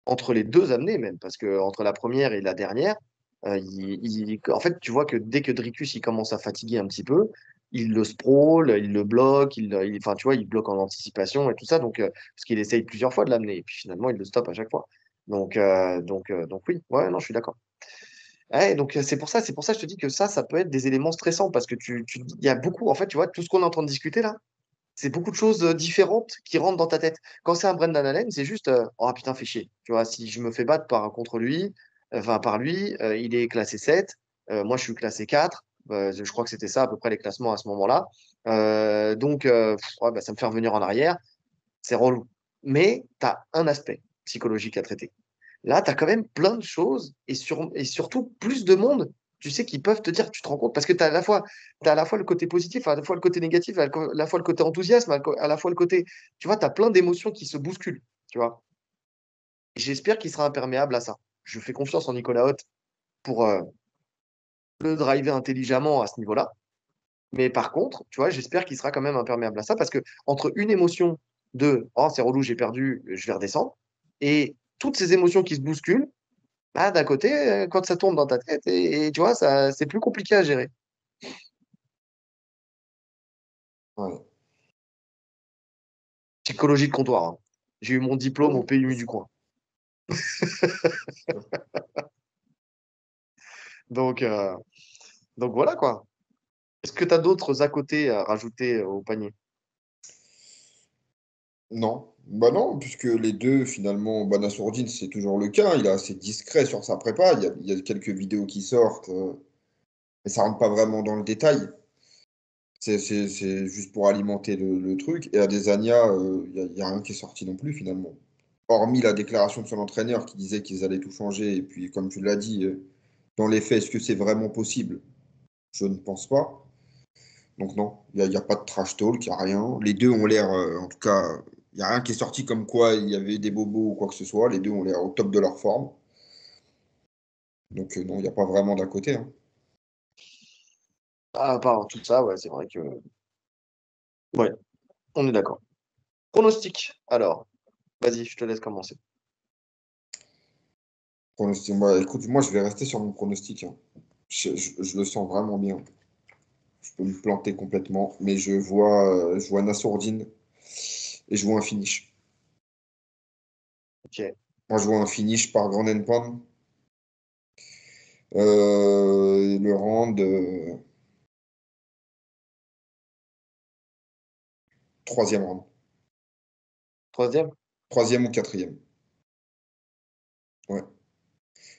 entre les deux amenés même, parce que entre la première et la dernière, en fait, tu vois que dès que Dricus il commence à fatiguer un petit peu, il le sprawl, il le bloque, enfin, tu vois, il bloque en anticipation et tout ça, donc parce qu'il essaye plusieurs fois de l'amener, et puis finalement il le stoppe à chaque fois. Donc oui, ouais, non, je suis d'accord. Ouais, donc c'est pour ça que je te dis que ça peut être des éléments stressants parce que il y a beaucoup, en fait, tu vois, tout ce qu'on est en train de discuter là, c'est beaucoup de choses différentes qui rentrent dans ta tête. Quand c'est un Brendan Allen, c'est juste oh putain, fais chier. Tu vois, si je me fais battre contre lui, enfin par lui, il est classé 7, moi je suis classé 4. Je crois que c'était ça à peu près les classements à ce moment-là. Ouais, bah, ça me fait revenir en arrière. C'est relou. Mais tu as un aspect psychologique à traiter. Là, tu as quand même plein de choses et surtout plus de monde, tu sais, qui peuvent te dire, tu te rends compte, parce que tu as à la fois le côté positif, à la fois le côté négatif, à la fois le côté enthousiasme, à la fois le côté, tu vois, tu as plein d'émotions qui se bousculent, tu vois. Et j'espère qu'il sera imperméable à ça. Je fais confiance en Nicolas Hoth pour le driver intelligemment à ce niveau-là. Mais par contre, tu vois, j'espère qu'il sera quand même imperméable à ça parce que entre une émotion de oh, c'est relou, j'ai perdu, je vais redescendre, et toutes ces émotions qui se bousculent, bah, d'un côté, quand ça tourne dans ta tête, et tu vois, ça, c'est plus compliqué à gérer. Ouais. Psychologie de comptoir, hein. J'ai eu mon diplôme au Ouais, c'est PMU du ça. coin. Donc, euh, donc voilà quoi. Est-ce que tu as d'autres à côté à rajouter au panier? Non, bah non, puisque les deux, finalement, bah, Nassourdine, c'est toujours le cas, il est assez discret sur sa prépa, il y a quelques vidéos qui sortent, mais ça rentre pas vraiment dans le détail, c'est juste pour alimenter le truc, et à Adesanya, il y a rien qui est sorti non plus, finalement. Hormis la déclaration de son entraîneur qui disait qu'ils allaient tout changer, et puis, comme tu l'as dit, dans les faits, est-ce que c'est vraiment possible? Je ne pense pas. Donc non, il y a pas de trash talk, il n'y a rien. Les deux ont l'air, en tout cas, il n'y a rien qui est sorti comme quoi il y avait des bobos ou quoi que ce soit. Les deux ont l'air au top de leur forme. Donc non, il n'y a pas vraiment d'à côté, hein. À part tout ça, ouais, c'est vrai que. Ouais, on est d'accord. Pronostic. Alors, vas-y, je te laisse commencer. Écoute, moi je vais rester sur mon pronostic, hein. Je le sens vraiment bien. Je peux me planter complètement, mais je vois Nassourdine et je vois un finish. Ok. Moi je vois un finish par Grand Pound. Le round troisième round. Troisième. Troisième ou quatrième. Ouais.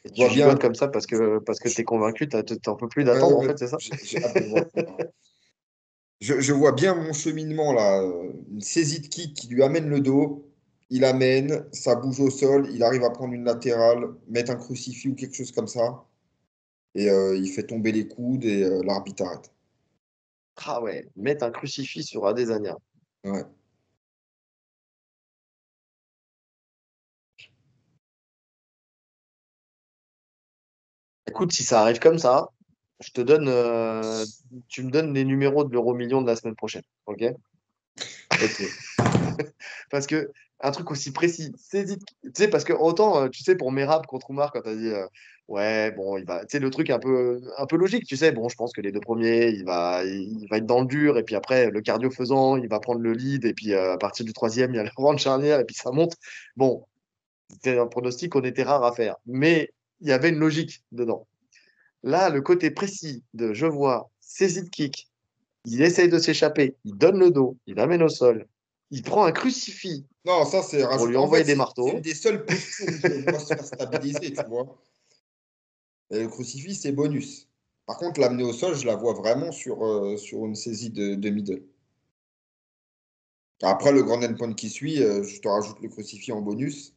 Et Je tu vois bien. gigotes comme ça parce que t'es convaincu, t'en peux plus Ouais, d'attendre, en ouais, fait, c'est ça? j'ai hâte de voir ça. Je vois bien mon cheminement là, une saisie de kick qui lui amène le dos, il amène, ça bouge au sol, il arrive à prendre une latérale, mettre un crucifix ou quelque chose comme ça, et il fait tomber les coudes et l'arbitre arrête. Ah ouais, mettre un crucifix sur Adesanya. Ouais. Écoute, si ça arrive comme ça, je te donne, tu me donnes les numéros de l'euro-million de la semaine prochaine. OK? Ok. Parce que un truc aussi précis, tu sais, parce que autant, tu sais, pour Merab contre Oumar, quand tu as dit, ouais, bon, il va, tu sais, le truc un peu logique, tu sais, bon, je pense que les deux premiers, il va être dans le dur, et puis après, le cardio faisant, il va prendre le lead, et puis à partir du troisième, il y a le rang de charnière, et puis ça monte. Bon, c'était un pronostic qu'on était rare à faire, mais il y avait une logique dedans. Là, le côté précis de je vois saisie de kick, il essaye de s'échapper, il donne le dos, il l'amène au sol, Il prend un crucifix Non, ça, c'est pour lui En envoyer fait, des c'est une marteaux. des seules positions où je le vois se faire stabiliser, tu vois. Et le crucifix, c'est bonus. Par contre, l'amener au sol, je la vois vraiment sur une saisie de middle. Après, le grand endpoint qui suit, je te rajoute le crucifix en bonus.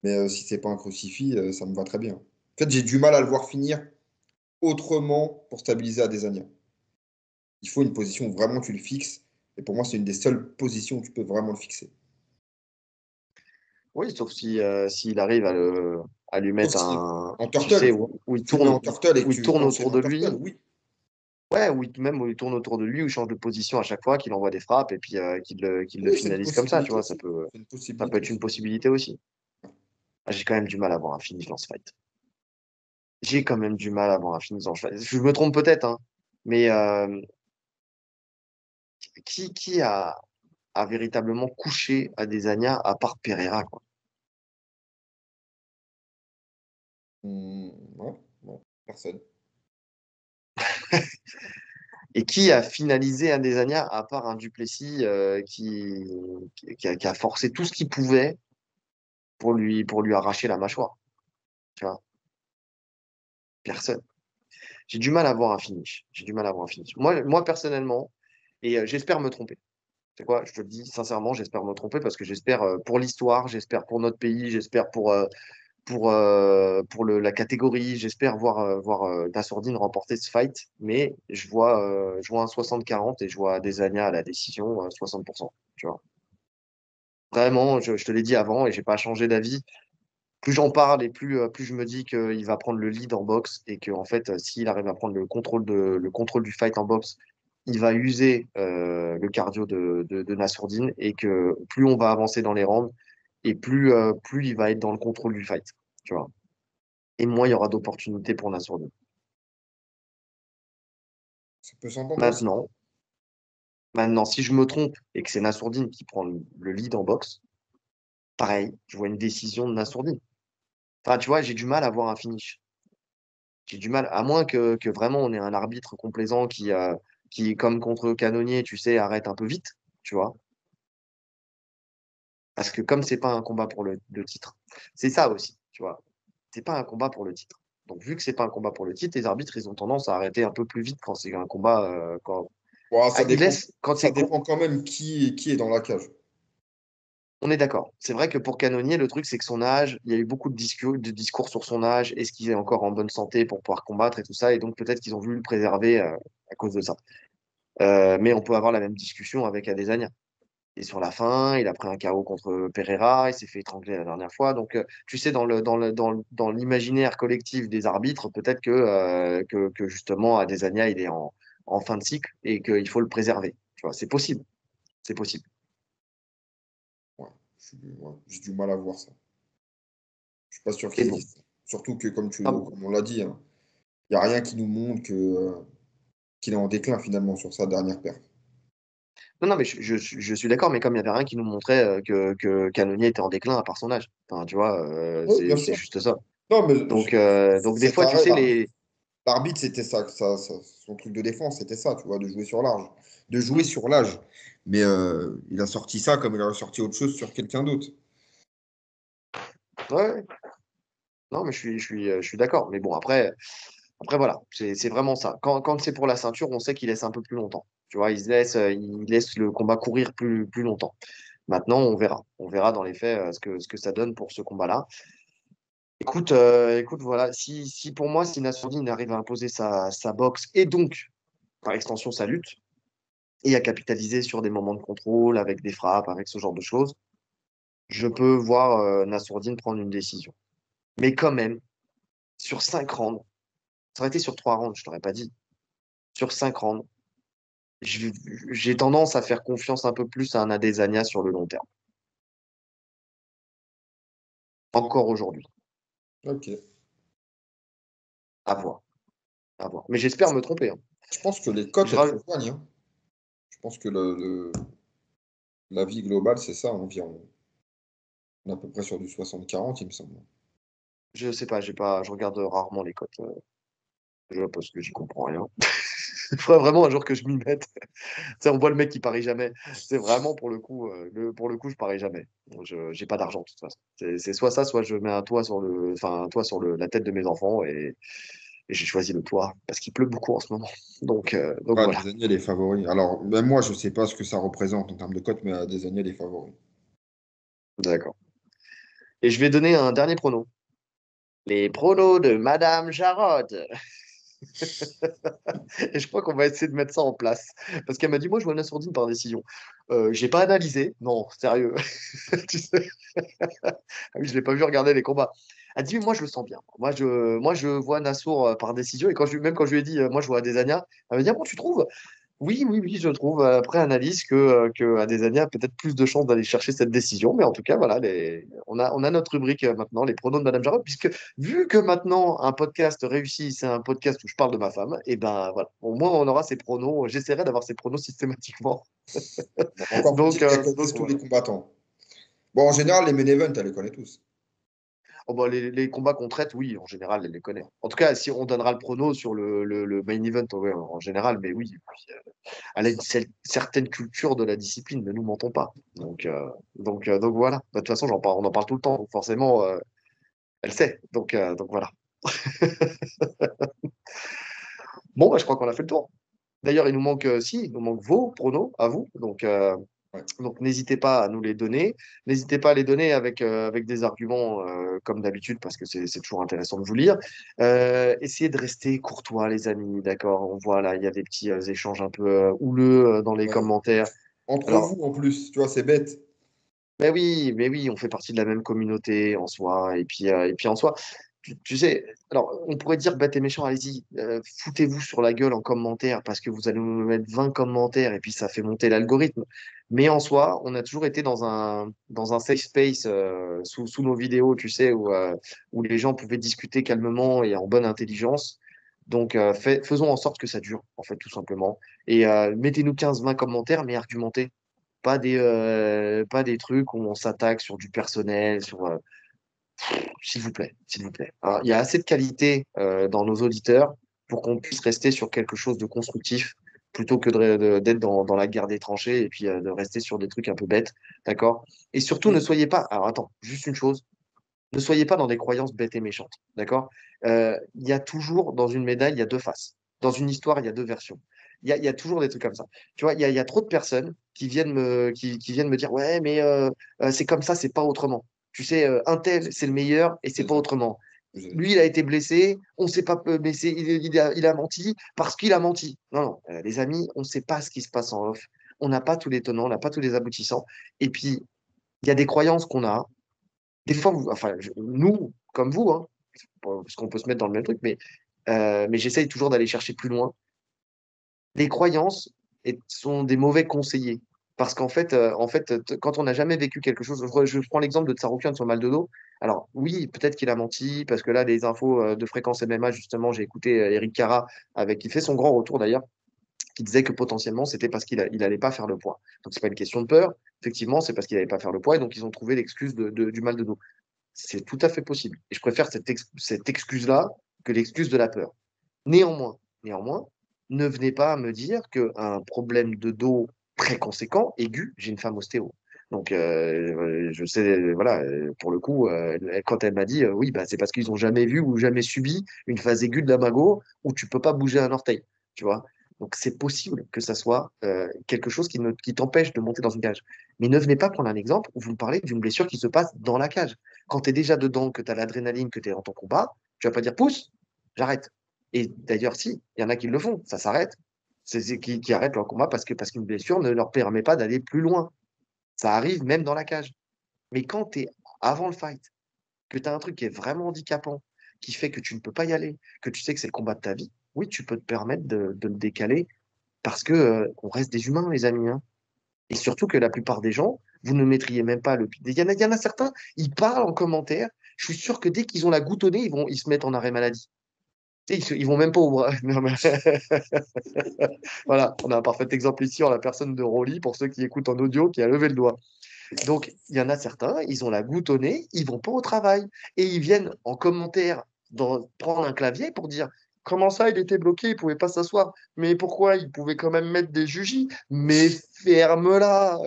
Mais si c'est pas un crucifix, ça me va très bien. En fait, j'ai du mal à le voir finir autrement pour stabiliser Adesanya. Il faut une position où vraiment tu le fixes. Et pour moi, c'est une des seules positions où tu peux vraiment le fixer. Oui, sauf si s'il arrive à lui Sauf mettre si un, en tu turtle, sais, tu vois. où il Tu le mets en tourne, turtle et que où il tu tourne enchaînes autour en de turtle, lui. oui. Ouais, même où il tourne autour de lui, où il change de position à chaque fois, qu'il envoie des frappes et puis qu'il le Oui, c'est une finalise comme ça, tu possibilité vois, aussi. C'est une ça peut possibilité être une aussi. possibilité aussi. Ah, j'ai quand même du mal à voir un finish dans ce fight. J'ai quand même du mal à voir un finish dans ce fight. Je me trompe peut-être, hein, mais qui a véritablement couché Adesanya à part Pereira, quoi. Ouais, ouais, personne. Et qui a finalisé Adesanya à part un Duplessis qui a forcé tout ce qu'il pouvait pour lui arracher la mâchoire. Tu vois, personne. J'ai du mal à voir un finish. J'ai du mal à voir un finish. Moi personnellement, et j'espère me tromper. C'est quoi? Je te le dis sincèrement, j'espère me tromper parce que j'espère pour l'histoire, j'espère pour notre pays, j'espère pour la catégorie, j'espère voir Nassourdine remporter ce fight. Mais je vois un 60-40 et je vois Adesanya à la décision 60%. Tu vois. Vraiment, je te l'ai dit avant et j'ai pas changé d'avis. Plus j'en parle et plus je me dis qu'il va prendre le lead en boxe et que en fait, s'il arrive à prendre le contrôle du fight en boxe, il va user le cardio de Nassourdine et que plus on va avancer dans les rounds et plus il va être dans le contrôle du fight, tu vois. Et moins il y aura d'opportunités pour Nassourdine. Ça peut s'entendre aussi. Maintenant, maintenant, si je me trompe et que c'est Nassourdine qui prend le lead en boxe, pareil, je vois une décision de Nassourdine. Enfin, tu vois, j'ai du mal à voir un finish. J'ai du mal, à moins que vraiment on ait un arbitre complaisant qui, comme contre Canonier, tu sais, arrête un peu vite, tu vois. Parce que comme c'est pas un combat pour le titre, c'est ça aussi, tu vois. C'est pas un combat pour le titre. Donc, vu que c'est pas un combat pour le titre, les arbitres, ils ont tendance à arrêter un peu plus vite quand c'est un combat, Bon, Ah, ils laissent, quand ça c'est, dépend quand même qui est dans la cage. on est d'accord. C'est vrai que pour Canonier, le truc, c'est que son âge, il y a eu beaucoup de discours sur son âge, est-ce qu'il est encore en bonne santé pour pouvoir combattre et tout ça, et donc peut-être qu'ils ont voulu le préserver, à cause de ça. Mais on peut avoir la même discussion avec Adesanya. Et sur la fin, il a pris un KO contre Pereira, il s'est fait étrangler la dernière fois. Donc, tu sais, dans l'imaginaire collectif des arbitres, peut-être que justement Adesanya, il est en fin de cycle et qu'il faut le préserver. Tu vois, c'est possible. C'est possible. Ouais, ouais, j'ai du mal à voir ça. Je suis pas sûr Et qu'ils bon. disent ça. Surtout que, Ah bon. comme on l'a dit, hein, il n'y a rien qui nous montre qu'il est en déclin finalement sur sa dernière perte. Non, non, mais je suis d'accord, mais comme il n'y avait rien qui nous montrait que Canonier était en déclin à part son âge. Enfin, tu vois, Oui, bien c'est sûr. juste ça. Non, mais Donc des cet fois, tu arrêt, sais, là, l'arbitre, c'était son truc de défense, c'était ça, tu vois, de jouer sur l'âge. De jouer Hmm. sur l'âge. Mais il a sorti ça comme il aurait sorti autre chose sur quelqu'un d'autre. Ouais, ouais. Non, mais je suis d'accord. Mais bon, après, voilà, c'est vraiment ça. Quand c'est pour la ceinture, on sait qu'il laisse un peu plus longtemps. Tu vois, il laisse le combat courir plus longtemps. Maintenant, on verra. On verra dans les faits ce que ça donne pour ce combat-là. Écoute, voilà. Si pour moi, si Nassourdine arrive à imposer sa boxe et donc, par extension, sa lutte, et à capitaliser sur des moments de contrôle, avec des frappes, avec ce genre de choses, je peux voir Nassourdine prendre une décision. Mais quand même, sur 5 rounds, ça aurait été sur 3 rounds, je t'aurais pas dit. Sur 5 rounds, je- j'ai tendance à faire confiance un peu plus à un Adesanya sur le long terme. Encore aujourd'hui. Ok. À voir. À voir. Mais j'espère me tromper, hein. Je pense que les cotes, Je elles se raj- rejoignent, hein. Je pense que la vie globale, c'est ça environ. On est à peu près sur du 60-40, il me semble. je sais pas, je regarde rarement les cotes, parce que j'y comprends rien. Il faudrait vraiment un jour que je m'y mette. Tu sais, on voit le mec qui parie jamais. C'est vraiment pour le coup, je parie jamais. J'ai pas d'argent de toute façon. C'est soit ça, soit je mets un toit sur la tête de mes enfants et j'ai choisi le toit parce qu'il pleut beaucoup en ce moment. Donc Ah, voilà. Desagna, les favoris. Alors, même moi, je sais pas ce que ça représente en termes de cote, mais Desagna, les favoris. D'accord. Et je vais donner un dernier prono. Les pronos de Madame Jarod. Et je crois qu'on va essayer de mettre ça en place. Parce qu'elle m'a dit, moi, je vois une assourdine par décision. J'ai pas analysé. Non, sérieux. Tu sais. Ah oui, je l'ai pas vu regarder les combats. Elle dit, moi, je le sens bien. Moi, je vois Nassour par décision. Et même quand je lui ai dit, moi, je vois Adesanya, elle m'a dit, ah bon, tu trouves? Oui, oui, oui, je trouve, après analyse, que Adesanya a peut-être plus de chances d'aller chercher cette décision. Mais en tout cas, voilà, on a notre rubrique maintenant, les pronos de Madame Jarod, puisque vu que maintenant un podcast réussi, c'est un podcast où je parle de ma femme, et ben voilà, au moins on aura ses pronos. J'essaierai d'avoir ses pronos systématiquement. Bon, encore faut-il Donc, qu'elle euh, donc connaisse tous voilà. les combattants. Bon, en général, les main events, elle les connaît tous. Oh, bah, les combats qu'on traite, oui, en général, elle les connaît. En tout cas, si on donnera le prono sur le main event, ouais, en général, mais oui, elle a une certaine culture de la discipline, ne nous mentons pas. Donc voilà. De toute façon, on en parle tout le temps, donc forcément, elle sait. Donc voilà. Bon, bah, je crois qu'on a fait le tour. D'ailleurs, il nous manque vos pronos à vous. Ouais. Donc n'hésitez pas à nous les donner. N'hésitez pas à les donner avec des arguments comme d'habitude parce que c'est toujours intéressant de vous lire. Essayez de rester courtois, les amis, d'accord? On voit là, il y a des petits échanges un peu houleux dans les Ouais. commentaires. Entre Alors, vous, en plus, tu vois, c'est bête. mais oui, on fait partie de la même communauté en soi. Et puis en soi, tu sais, alors on pourrait dire bête et méchant, allez-y, foutez-vous sur la gueule en commentaire parce que vous allez nous mettre 20 commentaires et puis ça fait monter l'algorithme. Mais en soi, on a toujours été dans un safe space sous nos vidéos, tu sais, où les gens pouvaient discuter calmement et en bonne intelligence. Donc, faisons en sorte que ça dure, en fait, tout simplement. Et mettez-nous 15-20 commentaires, mais argumentez. Pas des trucs où on s'attaque sur du personnel, s'il vous plaît, s'il vous plaît. Alors, il y a assez de qualité dans nos auditeurs pour qu'on puisse rester sur quelque chose de constructif plutôt que d'être dans la guerre des tranchées et puis de rester sur des trucs un peu bêtes, d'accord? Et surtout, ne Oui. soyez pas, alors attends, juste une chose, ne soyez pas dans des croyances bêtes et méchantes, d'accord? Il y a toujours, dans une médaille, il y a deux faces. Dans une histoire, il y a deux versions. Il y a toujours des trucs comme ça. Tu vois, il y a trop de personnes qui viennent me dire, ouais, mais c'est comme ça, c'est pas autrement. Tu sais, un tel, c'est le meilleur et c'est Vous pas avez dit. autrement. Vous avez Lui, dit. il a été blessé, on ne sait pas blessé, il a menti parce qu'il a menti. Non, non, les amis, on ne sait pas ce qui se passe en off. On n'a pas tous les tenants, on n'a pas tous les aboutissants. Et puis, il y a des croyances qu'on a, des fois, enfin, nous, comme vous, hein, parce qu'on peut se mettre dans le même truc, mais j'essaye toujours d'aller chercher plus loin. Les croyances sont des mauvais conseillers. Parce qu'en fait, quand on n'a jamais vécu quelque chose, je prends l'exemple de Tsaroukian sur mal de dos. Alors, oui, peut-être qu'il a menti, parce que là, les infos de fréquence MMA, justement, j'ai écouté Eric Cara, qui fait son grand retour d'ailleurs, qui disait que potentiellement, c'était parce qu'il allait pas faire le poids. Donc, c'est pas une question de peur. Effectivement, c'est parce qu'il allait pas faire le poids, et donc ils ont trouvé l'excuse du mal de dos. C'est tout à fait possible. Et je préfère cette excuse-là que l'excuse de la peur. Néanmoins, ne venez pas me dire qu'un problème de dos très conséquent, aigu, j'ai une femme ostéo. Donc, je sais, voilà, pour le coup, quand elle m'a dit, oui, bah, c'est parce qu'ils ont jamais vu ou jamais subi une phase aiguë de l'imago où tu peux pas bouger un orteil, tu vois. Donc, c'est possible que ça soit quelque chose qui t'empêche de monter dans une cage. Mais ne venez pas prendre un exemple où vous me parlez d'une blessure qui se passe dans la cage. Quand tu es déjà dedans, que tu as l'adrénaline, que tu es dans ton combat, tu vas pas dire pousse, j'arrête. Et d'ailleurs, si, il y en a qui le font, ça s'arrête. Qui arrêtent leur combat parce qu'une blessure ne leur permet pas d'aller plus loin. Ça arrive même dans la cage. Mais quand tu es avant le fight, que tu as un truc qui est vraiment handicapant, qui fait que tu ne peux pas y aller, que tu sais que c'est le combat de ta vie, oui, tu peux te permettre de le décaler parce que on reste des humains, les amis. Hein. Et surtout que la plupart des gens, vous ne mettriez même pas le. Il y en a certains, ils parlent en commentaire. Je suis sûr que dès qu'ils ont la goutte au nez, ils se mettent en arrêt maladie. Tu sais, ils vont même pas au bras. Non, mais... voilà, on a un parfait exemple ici en la personne de Rolly, pour ceux qui écoutent en audio, qui a levé le doigt. Donc, il y en a certains, ils ont la goutte au nez, ils vont pas au travail. Et ils viennent en commentaire prendre un clavier pour dire Comment ça, il était bloqué, il pouvait pas s'asseoir. Mais pourquoi? Il pouvait quand même mettre des jujis. Mais ferme-la!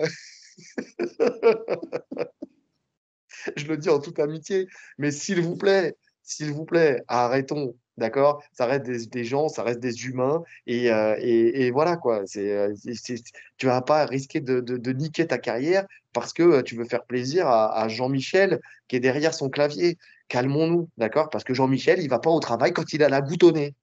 Je le dis en toute amitié, mais s'il vous plaît, arrêtons, d'accord? Ça reste des gens, ça reste des humains, et voilà quoi. Tu vas pas risquer de niquer ta carrière parce que tu veux faire plaisir à Jean-Michel qui est derrière son clavier. Calmons-nous, d'accord? Parce que Jean-Michel, il va pas au travail quand il a la goutte au nez.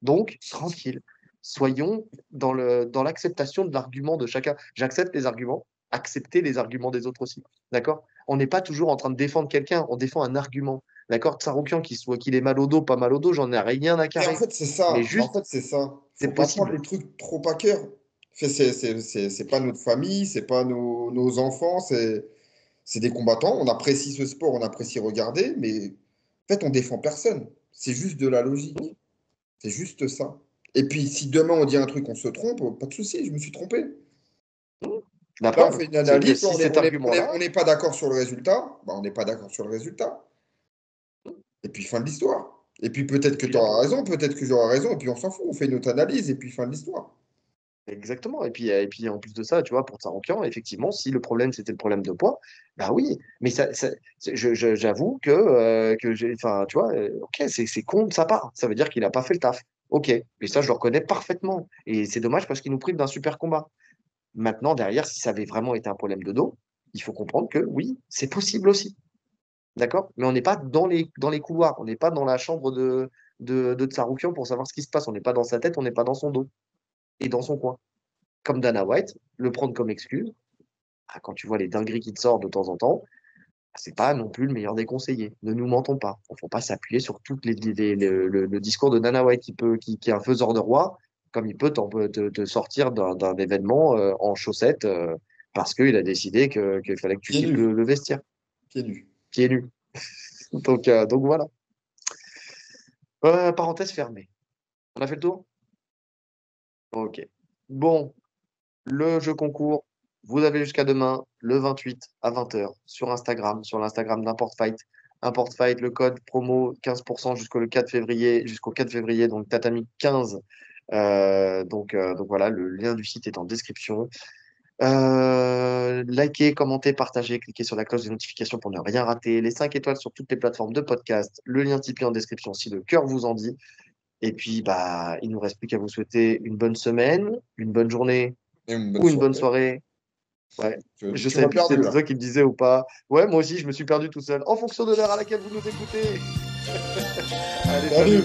Donc, tranquille. Soyons dans l'acceptation de l'argument de chacun. J'accepte les arguments, acceptez les arguments des autres aussi, d'accord? On n'est pas toujours en train de défendre quelqu'un, on défend un argument. D'accord? Tsaroukian, qu'il ait mal au dos, pas mal au dos, j'en ai rien à Et en carrer. fait, c'est Mais ça. En juste, fait, c'est ça. c'est Faut pas prendre possible. les trucs trop à cœur. C'est pas notre famille, c'est pas nos enfants, c'est des combattants. On apprécie ce sport, on apprécie regarder, mais en fait, on défend personne. C'est juste de la logique. C'est juste ça. Et puis, si demain on dit un truc, on se trompe, pas de souci, je me suis trompé. La Là, on preuve, fait une c'est que analyse, si cet on argument-là, n'est pas d'accord sur le résultat, bah, on n'est pas d'accord sur le résultat. Et puis, fin de l'histoire. Et puis, peut-être que puis tu la auras preuve. raison, peut-être que j'aurai raison, et puis on s'en fout, on fait notre analyse, et puis fin de l'histoire. Exactement. Et puis en plus de ça, tu vois, pour Tsaroukian, effectivement, si le problème c'était le problème de poids, bah oui, mais j'avoue que j'ai, enfin, tu vois, ok, c'est con de sa part. Ça veut dire qu'il n'a pas fait le taf. Ok, et ça, je le reconnais parfaitement. Et c'est dommage parce qu'il nous prive d'un super combat. Maintenant, derrière, si ça avait vraiment été un problème de dos, il faut comprendre que oui, c'est possible aussi. D'accord? Mais on n'est pas dans les couloirs, on n'est pas dans la chambre de Tsaroukian pour savoir ce qui se passe. On n'est pas dans sa tête, on n'est pas dans son dos et dans son coin. Comme Dana White, le prendre comme excuse, ah, quand tu vois les dingueries qui te sortent de temps en temps, c'est pas non plus le meilleur des conseillers. Ne nous mentons pas. Il ne faut pas s'appuyer sur tout le discours de Dana White qui est un faiseur de roi, comme il peut te sortir d'un événement en chaussettes parce qu'il a décidé qu'il fallait que tu Pieds quittes nus, le vestiaire, pieds nus. pieds nus. Donc voilà. Parenthèse fermée. On a fait le tour? Ok. Bon, le jeu concours, vous avez jusqu'à demain, le 28 à 20h, sur Instagram, sur l'Instagram d'Import Fight. Import Fight, le code promo 15% jusqu'au 4 février, donc Tatami 15. Donc voilà, le lien du site est en description. Likez, commentez, partagez, cliquez sur la cloche de notification pour ne rien rater. Les 5 étoiles sur toutes les plateformes de podcast. Le lien Tipeee en description si le cœur vous en dit. Et puis, bah, il nous reste plus qu'à vous souhaiter une bonne semaine, une bonne journée Et une bonne ou une bonne soirée. soirée. Ouais. Je Tu savais m'as plus si perdu c'était là. toi qui le disais ou pas. Ouais, moi aussi, je me suis perdu tout seul. En fonction de l'heure à laquelle vous nous écoutez. Allez, Salut! salut!